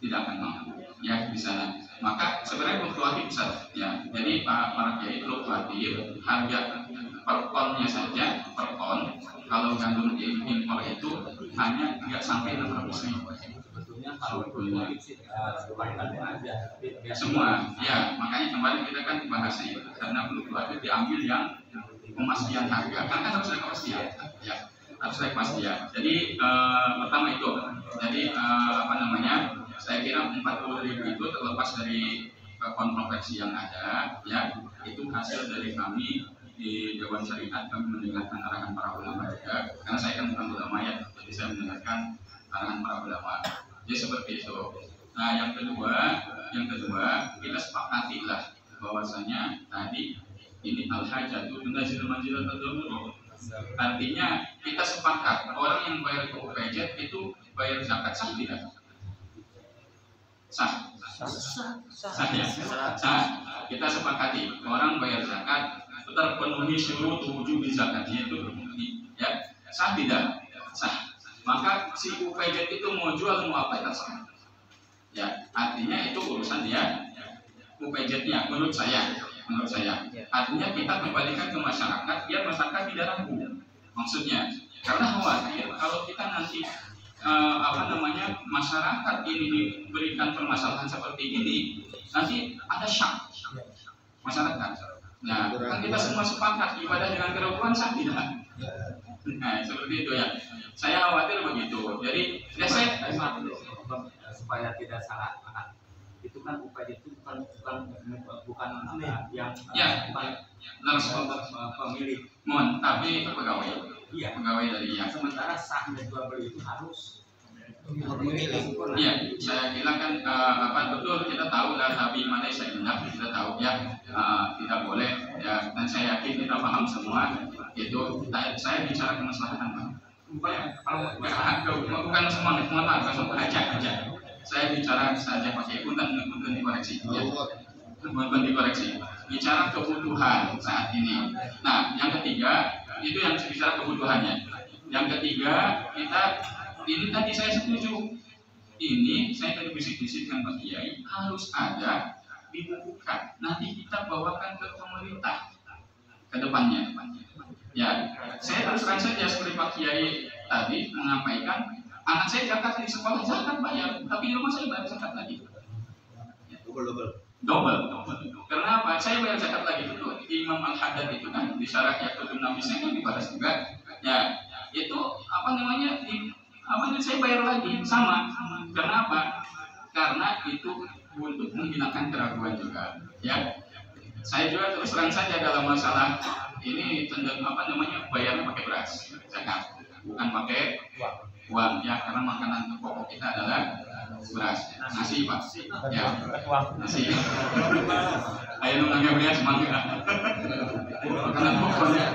tidak akan mampu ya di sana. Maka sebenarnya fluktuatif besar ya. Jadi para kiai fluktuatif harga per tonnya saja, per ton kalau gandum impor itu hanya 3 sampai 600.000. Sebetulnya kalau punya aja semua ya, makanya kemarin kita kan bahas itu karena fluktuatif diambil yang pemastian harga, karena kan harus ada kepastian ya, harus ada kepastian. Jadi pertama itu, jadi saya kira 40.000 itu terlepas dari kontroversi yang ada ya, itu hasil dari kami di Dewan Syariat. Kami mendengarkan arahan para ulama juga, karena saya kan bukan ulama ya, jadi saya mendengarkan arahan para ulama. Jadi seperti itu. Nah yang kedua kita sepakatilah bahwasanya tadi ini al-hajatu tunazilul manzilatal darurah. Artinya kita sepakat orang yang bayar ke UPJ itu bayar zakat sah tidak? Sah ya. Sah. Kita sepakati orang bayar zakat terpenuhi syurut wujub zakatnya itu ya, sah tidak? Sah. Maka si UPJ itu mau jual mau apa itu sah. Ya, artinya itu urusan dia UPJ-nya menurut saya. Artinya kita kembalikan ke masyarakat biar masyarakat tidak ragu. Maksudnya karena khawatir kalau kita nanti masyarakat ini diberikan permasalahan seperti ini, nanti ada syak masyarakat. Nah, kan kita semua sepakat ibadah dengan keraguan sah tidak? Nah, seperti itu ya. Saya khawatir begitu. Jadi ya saya supaya tidak salah paham. Itu kan UPJ itu bukan yang pemilik, tapi pegawai. Iya, pegawai dari yang. Sementara sahnya jual beli itu harus pemilik. Iya, saya bilang kan betul kita tahu lah, tapi mana saya ingat kita tahu ya tidak boleh ya, dan saya yakin kita paham semua itu. Saya bicara kemaslahatan bukan semangat langsung aja. Saya bicara saja pakai punten dikoreksi ya. Punten dikoreksi. Bicara kebutuhan saat ini. Nah, yang ketiga itu yang bicara kebutuhannya. Yang ketiga ini tadi saya setuju. Ini saya tadi bisik-bisik dengan Pak Kiai harus ada dibukukan. Nanti kita bawakan ke pemerintah ke depannya. Ya, saya teruskan saja seperti Pak Kiai tadi menyampaikan. Anak saya zakat di sekolah zakat bayar, tapi di rumah saya bayar zakat lagi. Double. Kenapa? Saya bayar zakat lagi itu Imam Al-Haddad itu kan di syarah Yaqutun Nabi saya kan dibahas juga. Ya, itu saya bayar lagi sama. Kenapa? Karena itu untuk menghilangkan keraguan juga. Ya, saya juga terus terang saja dalam masalah ini cenderung bayarnya pakai beras zakat, bukan pakai uang ya, karena makanan pokok kita adalah beras, nasi Pak ya, nasi. Ayo nunggu beras mangga makanan pokoknya.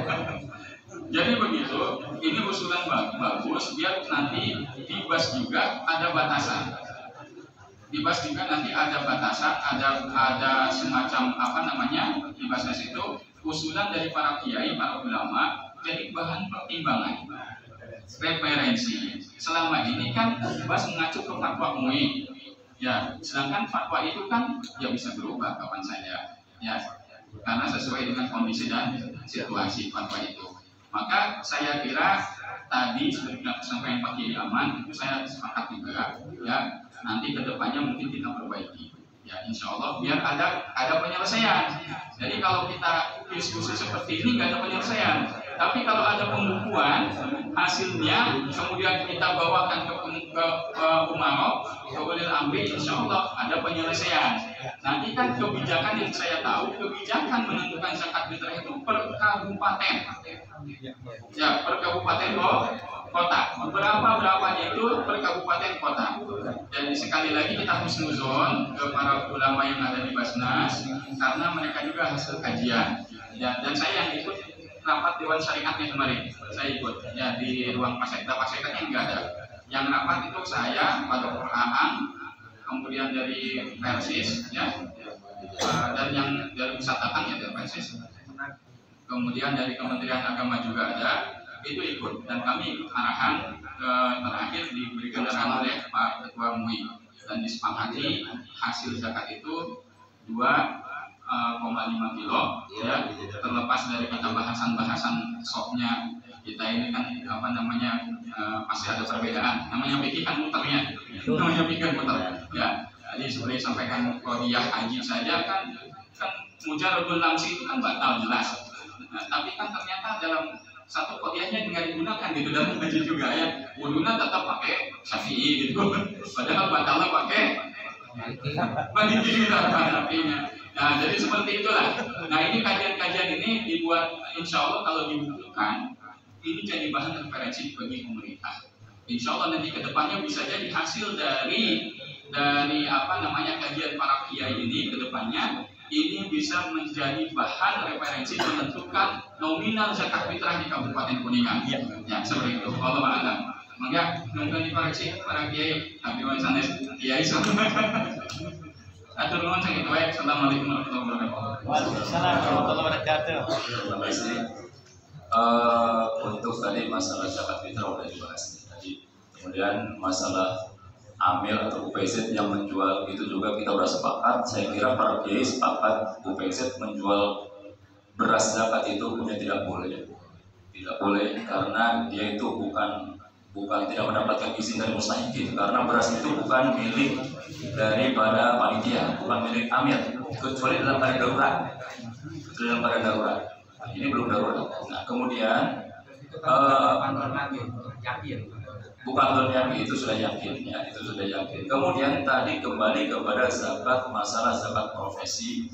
Jadi begitu, ini usulan bagus biar nanti di BAS juga ada batasan. Di BAS juga nanti ada batasan, ada semacam di BAS itu usulan dari para kiai, para ulama jadi bahan pertimbangan. Referensi selama ini kan BAS mengacu ke fatwa MUI ya, sedangkan fatwa itu kan ya bisa berubah kapan saja ya, karena sesuai dengan kondisi dan situasi fatwa itu. Maka saya kira tadi seperti sampai Pak Kiai Aman itu saya sepakat juga ya, nanti kedepannya mungkin kita perbaiki ya, insya Allah biar ada penyelesaian. Jadi kalau kita diskusi seperti ini nggak ada penyelesaian, tapi kalau ada pembukuan hasilnya kemudian kita bawakan ke Umarok, ke Ulil Amri, insya Allah ada penyelesaian. Nanti kan kebijakan yang saya tahu, kebijakan menentukan zakat fitrah itu per kabupaten ya, per kabupaten kota. Berapanya itu per kabupaten kota. Jadi sekali lagi kita husnuzon ke para ulama yang ada di Basnas, karena mereka juga hasil kajian ya, dan saya yang ikut rapat Dewan Syariatnya kemarin, saya ikut ya di ruang Pasekda. Pasekdanya enggak ada. Yang rapat itu saya, Pak Dr. Ahang, kemudian dari Persis, ya, dan yang dari Pusatakan ya dari Persis, kemudian dari Kementerian Agama juga ada, itu ikut, dan kami ikut arahan terakhir diberikan arahan oleh Pak Ketua MUI, dan disepakati hasil zakat itu 2,5 kilo, ya, terlepas dari kita bahasan-bahasan soknya. Kita ini kan apa namanya pasti ada perbedaan. Namanya fikih kan muternya, namanya fikih muter. Ya, jadi seperti sampaikan qadiyah haji saja kan mujarradul lamsi itu kan batal jelas. Nah, tapi kan ternyata dalam satu qadiyahnya dengan digunakan gitu dalam haji juga ya. Wudhunya tetap pakai Syafi'i gitu. Padahal batalnya pakai Maliki artinya. Nah, jadi seperti itulah. Nah, ini kajian-kajian ini dibuat, insya Allah kalau dibutuhkan ini jadi bahan referensi bagi pemerintah. Insya Allah nanti kedepannya bisa jadi hasil dari apa namanya kajian para kiai ini kedepannya ini bisa menjadi bahan referensi menentukan nominal zakat fitrah di Kabupaten Kuningan. Ya, seperti itu. Allah a'lam. Maka mungkin dikoreksi para kiai, tapi sanes kiai sama. Atur nuwun saking wae. Assalamualaikum warahmatullahi wabarakatuh. Waalaikumsalam warahmatullahi wabarakatuh. Terima kasih. Untuk tadi masalah zakat fitrah sudah dibahas tadi. Kemudian masalah amil atau UPZ yang menjual itu juga kita sudah sepakat. Saya kira para kiai sepakat UPZ menjual beras zakat itu punya tidak boleh. Tidak boleh karena dia itu bukan tidak mendapatkan izin dari mustahikin, karena beras itu bukan milik daripada panitia, bukan milik amil, kecuali dalam keadaan darurat. Kecuali dalam keadaan darurat. Ini belum darurat. Nah, kemudian bukan yakin, itu sudah yakin ya, itu sudah yakin. Kemudian tadi kembali kepada zakat, masalah zakat profesi.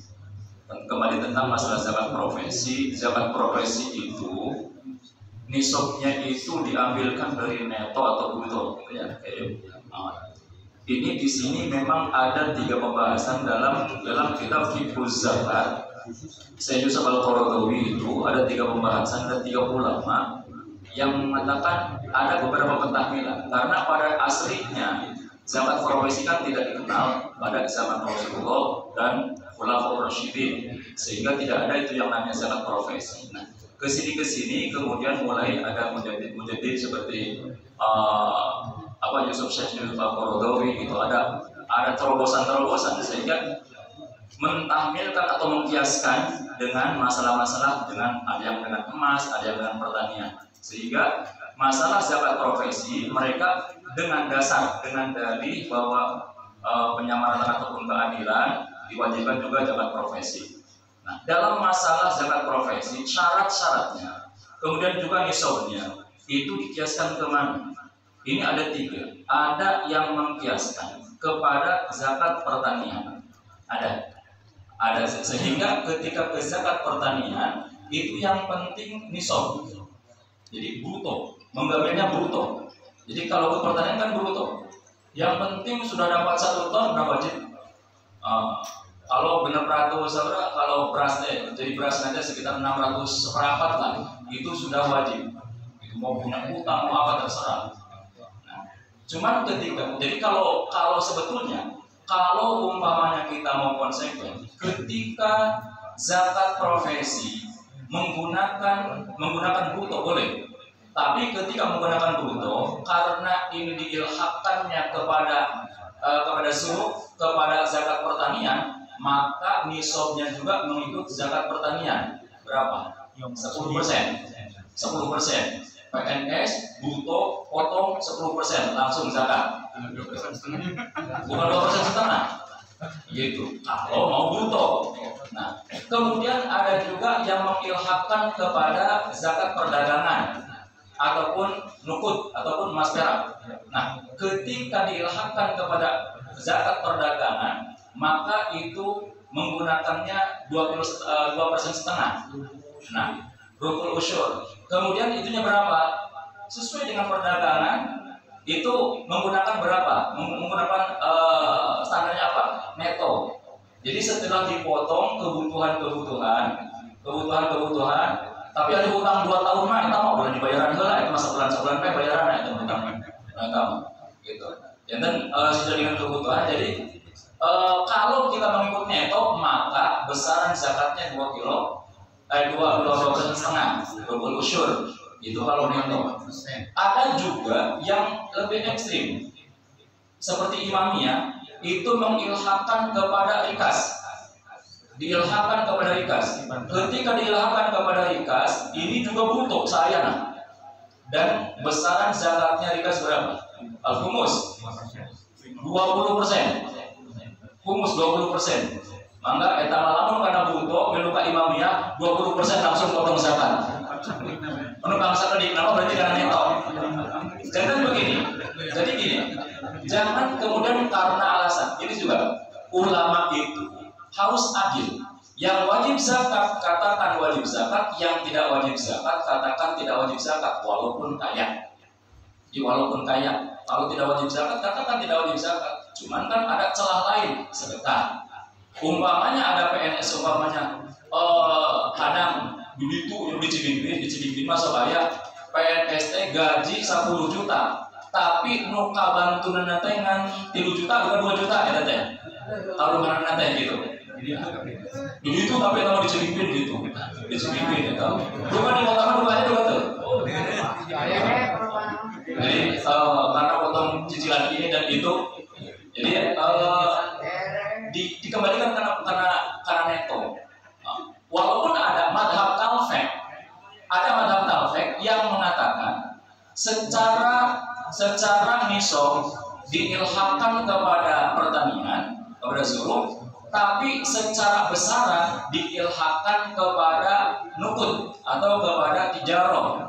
Kembali tentang masalah zakat profesi. Zakat profesi itu nisabnya itu diambilkan dari neto atau bruto ya. Ini di sini memang ada 3 pembahasan dalam kitab Fiqhuz Zakat. Sayyid Yusuf Al-Qaradawi itu ada 3 pembahasan dan 3 ulama yang mengatakan ada beberapa pentahmilan karena pada aslinya zakat profesi kan tidak dikenal pada zaman Rasulullah dan Khulafaur Rasyidin, sehingga tidak ada itu yang namanya zakat profesi. Nah, kesini kemudian mulai ada mujadid seperti Yusuf Syekh Al-Qaradawi itu ada terobosan sehingga mentahmilkan atau mengkiaskan dengan masalah-masalah dengan ada yang dengan emas, ada yang dengan pertanian, sehingga masalah zakat profesi mereka dengan dalih bahwa penyamaratan ataupun keadilan diwajibkan juga zakat profesi. Nah, dalam masalah zakat profesi, syarat-syaratnya, kemudian juga nisabnya, itu dikiaskan ke mana? Ini ada 3. Ada yang mengkiaskan kepada zakat pertanian. Ada sehingga ketika ke zakat pertanian, itu yang penting nisab. Jadi bruto, mengambilnya bruto. Jadi kalau ke pertanian kan bruto. Yang penting sudah dapat 1 ton berapa wajib? Kalau benar kalau beras jadi beras nanti sekitar 600 seperempat lah, itu sudah wajib. Itu mau punya utang mau apa terserah. Nah, cuman jadi kalau sebetulnya kalau umpamanya kita mau konsekuen, ketika zakat profesi menggunakan bruto boleh, tapi ketika menggunakan bruto karena ini diilhaqkannya kepada suruh kepada zakat pertanian, maka nisabnya juga mengikut zakat pertanian. Berapa? 10%. 10%. PNS, bruto, potong 10%, langsung zakat. Bukan 2,5%. Gitu. Kalau mau bruto. Nah, kemudian ada juga yang mengilhaqkan kepada zakat perdagangan ataupun nukut ataupun emas perak. Nah, ketika diilhaqkan kepada zakat perdagangan, maka itu menggunakannya 2,5%. Nah, rukul usyur. Kemudian itunya berapa? Sesuai dengan perdagangan itu menggunakan berapa? Menggunakan standarnya apa? Neto. Jadi setelah dipotong kebutuhan, tapi ada utang 2 tahun mah, kita mau boleh dibayaran heula, itu masa bulan-bulan bayaran itu utang. Nah, kamu gitu. Ya kan sesuai dengan kebutuhan. Jadi kalau kita mengikut neto maka besaran zakatnya 2 kilo, 2,5 kilo, 20 usyur. Itu kalau neto. Ada juga yang lebih ekstrim, seperti Imamiyah itu mengilhamkan kepada rikas. Diilhamkan kepada rikas. Ketika diilhamkan kepada rikas, ini juga butuh saya nah. Dan besaran zakatnya rikas berapa? Al-Humus 20%. Humus 20%. Maka eta lamun kana butuh menuka Imamiyah 20% langsung potong zakat. Anu bangsa tadi kenapa berarti karena neto. Jangan begini. Jadi gini. Jangan kemudian karena alasan. Ini juga ulama itu harus adil. Yang wajib zakat katakan wajib zakat, yang tidak wajib zakat katakan tidak wajib zakat walaupun kaya. Jadi walaupun kaya, kalau tidak wajib zakat katakan tidak wajib zakat. Cuman kan ada celah lain sedekah. Umpamanya ada PNS umpamanya kadang begitu yang dicibin masa bayar PNS teh gaji 10 juta tapi nuka bantu nantengan 3 juta bukan 2 juta ya teh kalau mana nanten gitu begitu tapi kalau dicibin gitu dicibin ya bukan di kota bukannya juga tuh jadi karena potong cicilan ini dan itu jadi dikembalikan karena neto. Walaupun ada madhab talfek yang mengatakan secara nisab diilhamkan kepada pertanian, kepada zuruh, tapi secara besaran diilhamkan kepada nukut atau kepada tijarah.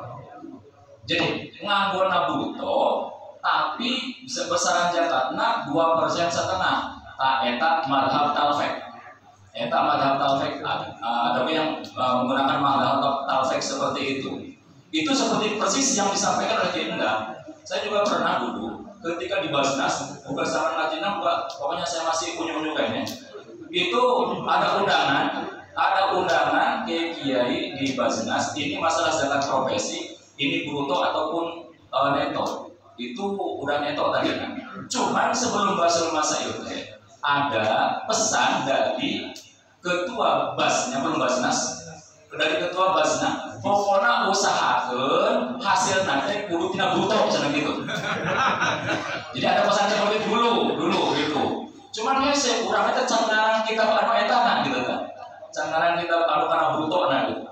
Jadi nganggo nabuto tapi besaran zakatna 2,5%. Eta madhab talfek. Eta madhab talfek. Ada yang menggunakan madhab talfek seperti itu. Itu seperti persis yang disampaikan oleh Kiai Endang. Saya juga pernah dulu ketika di Basnas, bukan sama Najina, pokoknya saya masih unyu-unyu kayaknya. Itu ada undangan Kiai di Basnas. Ini masalah zakat profesi, ini bruto ataupun neto. Itu udah neto tadi kan. Cuman sebelum bahas masa itu ada pesan dari ketua Basnya, belum Basnas, dari ketua Basna, pokoknya usahakan hasil nanti kudu tina bruto misalnya gitu. Jadi ada pesan seperti dulu gitu. Cuman ya saya kurang aja cangaran kita anu eta nah gitu kan. Cangaran kita kalau karena bruto nah gitu.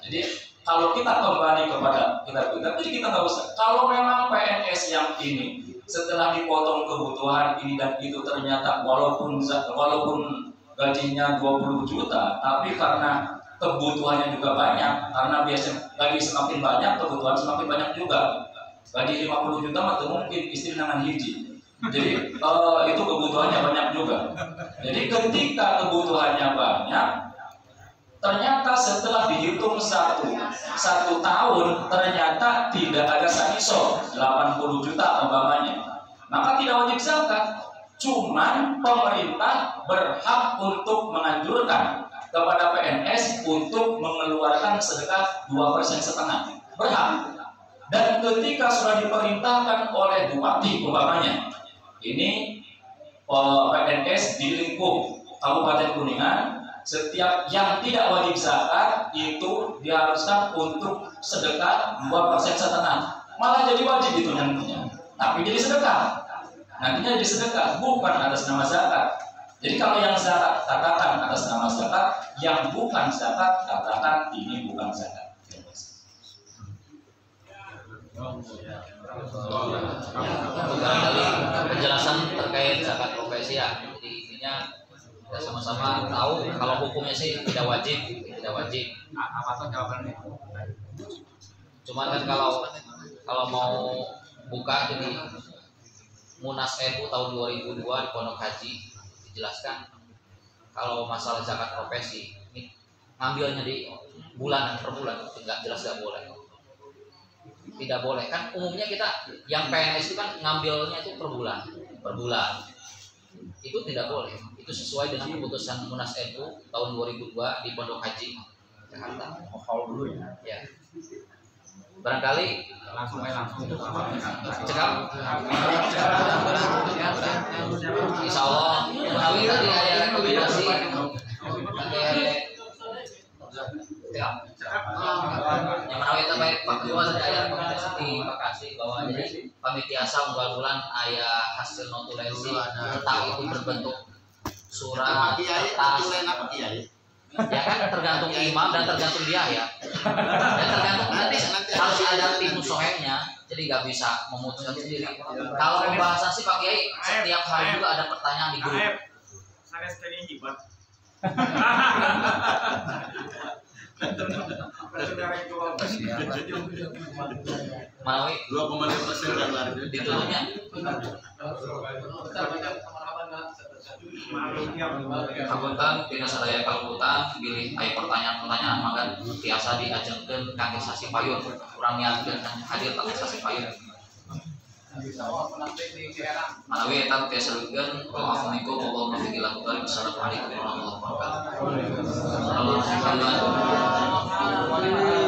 Jadi kalau kita kembali kepada kita, jadi kita nggak usah. Kalau memang PNS yang ini setelah dipotong kebutuhan ini dan itu ternyata walaupun gajinya 20 juta, tapi karena kebutuhannya juga banyak, karena biasanya gaji semakin banyak, kebutuhan semakin banyak juga. Gaji 50 juta mah mungkin istri nangan hiji. Jadi itu kebutuhannya banyak juga. Jadi ketika kebutuhannya banyak, ternyata setelah dihitung satu tahun ternyata tidak ada saniso 80 juta umpamanya, maka tidak wajib zakat. Cuman pemerintah berhak untuk menganjurkan kepada PNS untuk mengeluarkan sedekah 2,5%, berhak. Dan ketika sudah diperintahkan oleh bupati umpamanya, ini PNS di lingkup Kabupaten Kuningan, setiap yang tidak wajib zakat itu diharuskan untuk sedekah 2,5%. Malah jadi wajib itu nantinya. Tapi jadi sedekah. Nantinya jadi sedekah, bukan atas nama zakat. Jadi kalau yang zakat katakan atas nama zakat, yang bukan zakat katakan ini bukan zakat. Barangkali penjelasan terkait zakat profesi ya. Jadi intinya kita sama-sama tahu kalau hukumnya sih tidak wajib. Apa tuh jawabannya? Cuman kan kalau mau buka jadi Munas NU tahun 2002 di Pondok Haji dijelaskan kalau masalah zakat profesi ini ngambilnya di bulan per bulan, nggak jelas nggak boleh. Tidak boleh kan umumnya kita yang PNS itu kan ngambilnya itu per bulan. Itu tidak boleh. Itu sesuai dengan keputusan Munas NU tahun 2002 di Pondok Haji Jakarta. Kalau dulu ya. Barangkali langsung cekap. Insya Allah menawi tadi ada rekomendasi cekap. Yang menawi terbaik Pak Ketua tadi ada rekomendasi di Bekasi bahwa jadi pamitiasa bulan ayah hasil notulensi entah itu berbentuk surat, kertas, ya kan tergantung imam dan tergantung dia ya. Dan tergantung nanti harus ada tim musohemnya, jadi nggak bisa memutuskan sendiri. Kalau pembahasan sih Pak Kiai setiap hari juga ada pertanyaan di grup. Saya sekali hebat. Manawi 2,5% yang lari ditutupnya. Hapunten tina sadaya kaluputan pilih aya pertanyaan-pertanyaan maka tiasa diajengkeun kangge sasi payun urang niatkeun hadir kangge sasi payun. Manawi eta tiasa dieukeun Assalamualaikum warahmatullahi wabarakatuh. Assalamualaikum warahmatullahi wabarakatuh.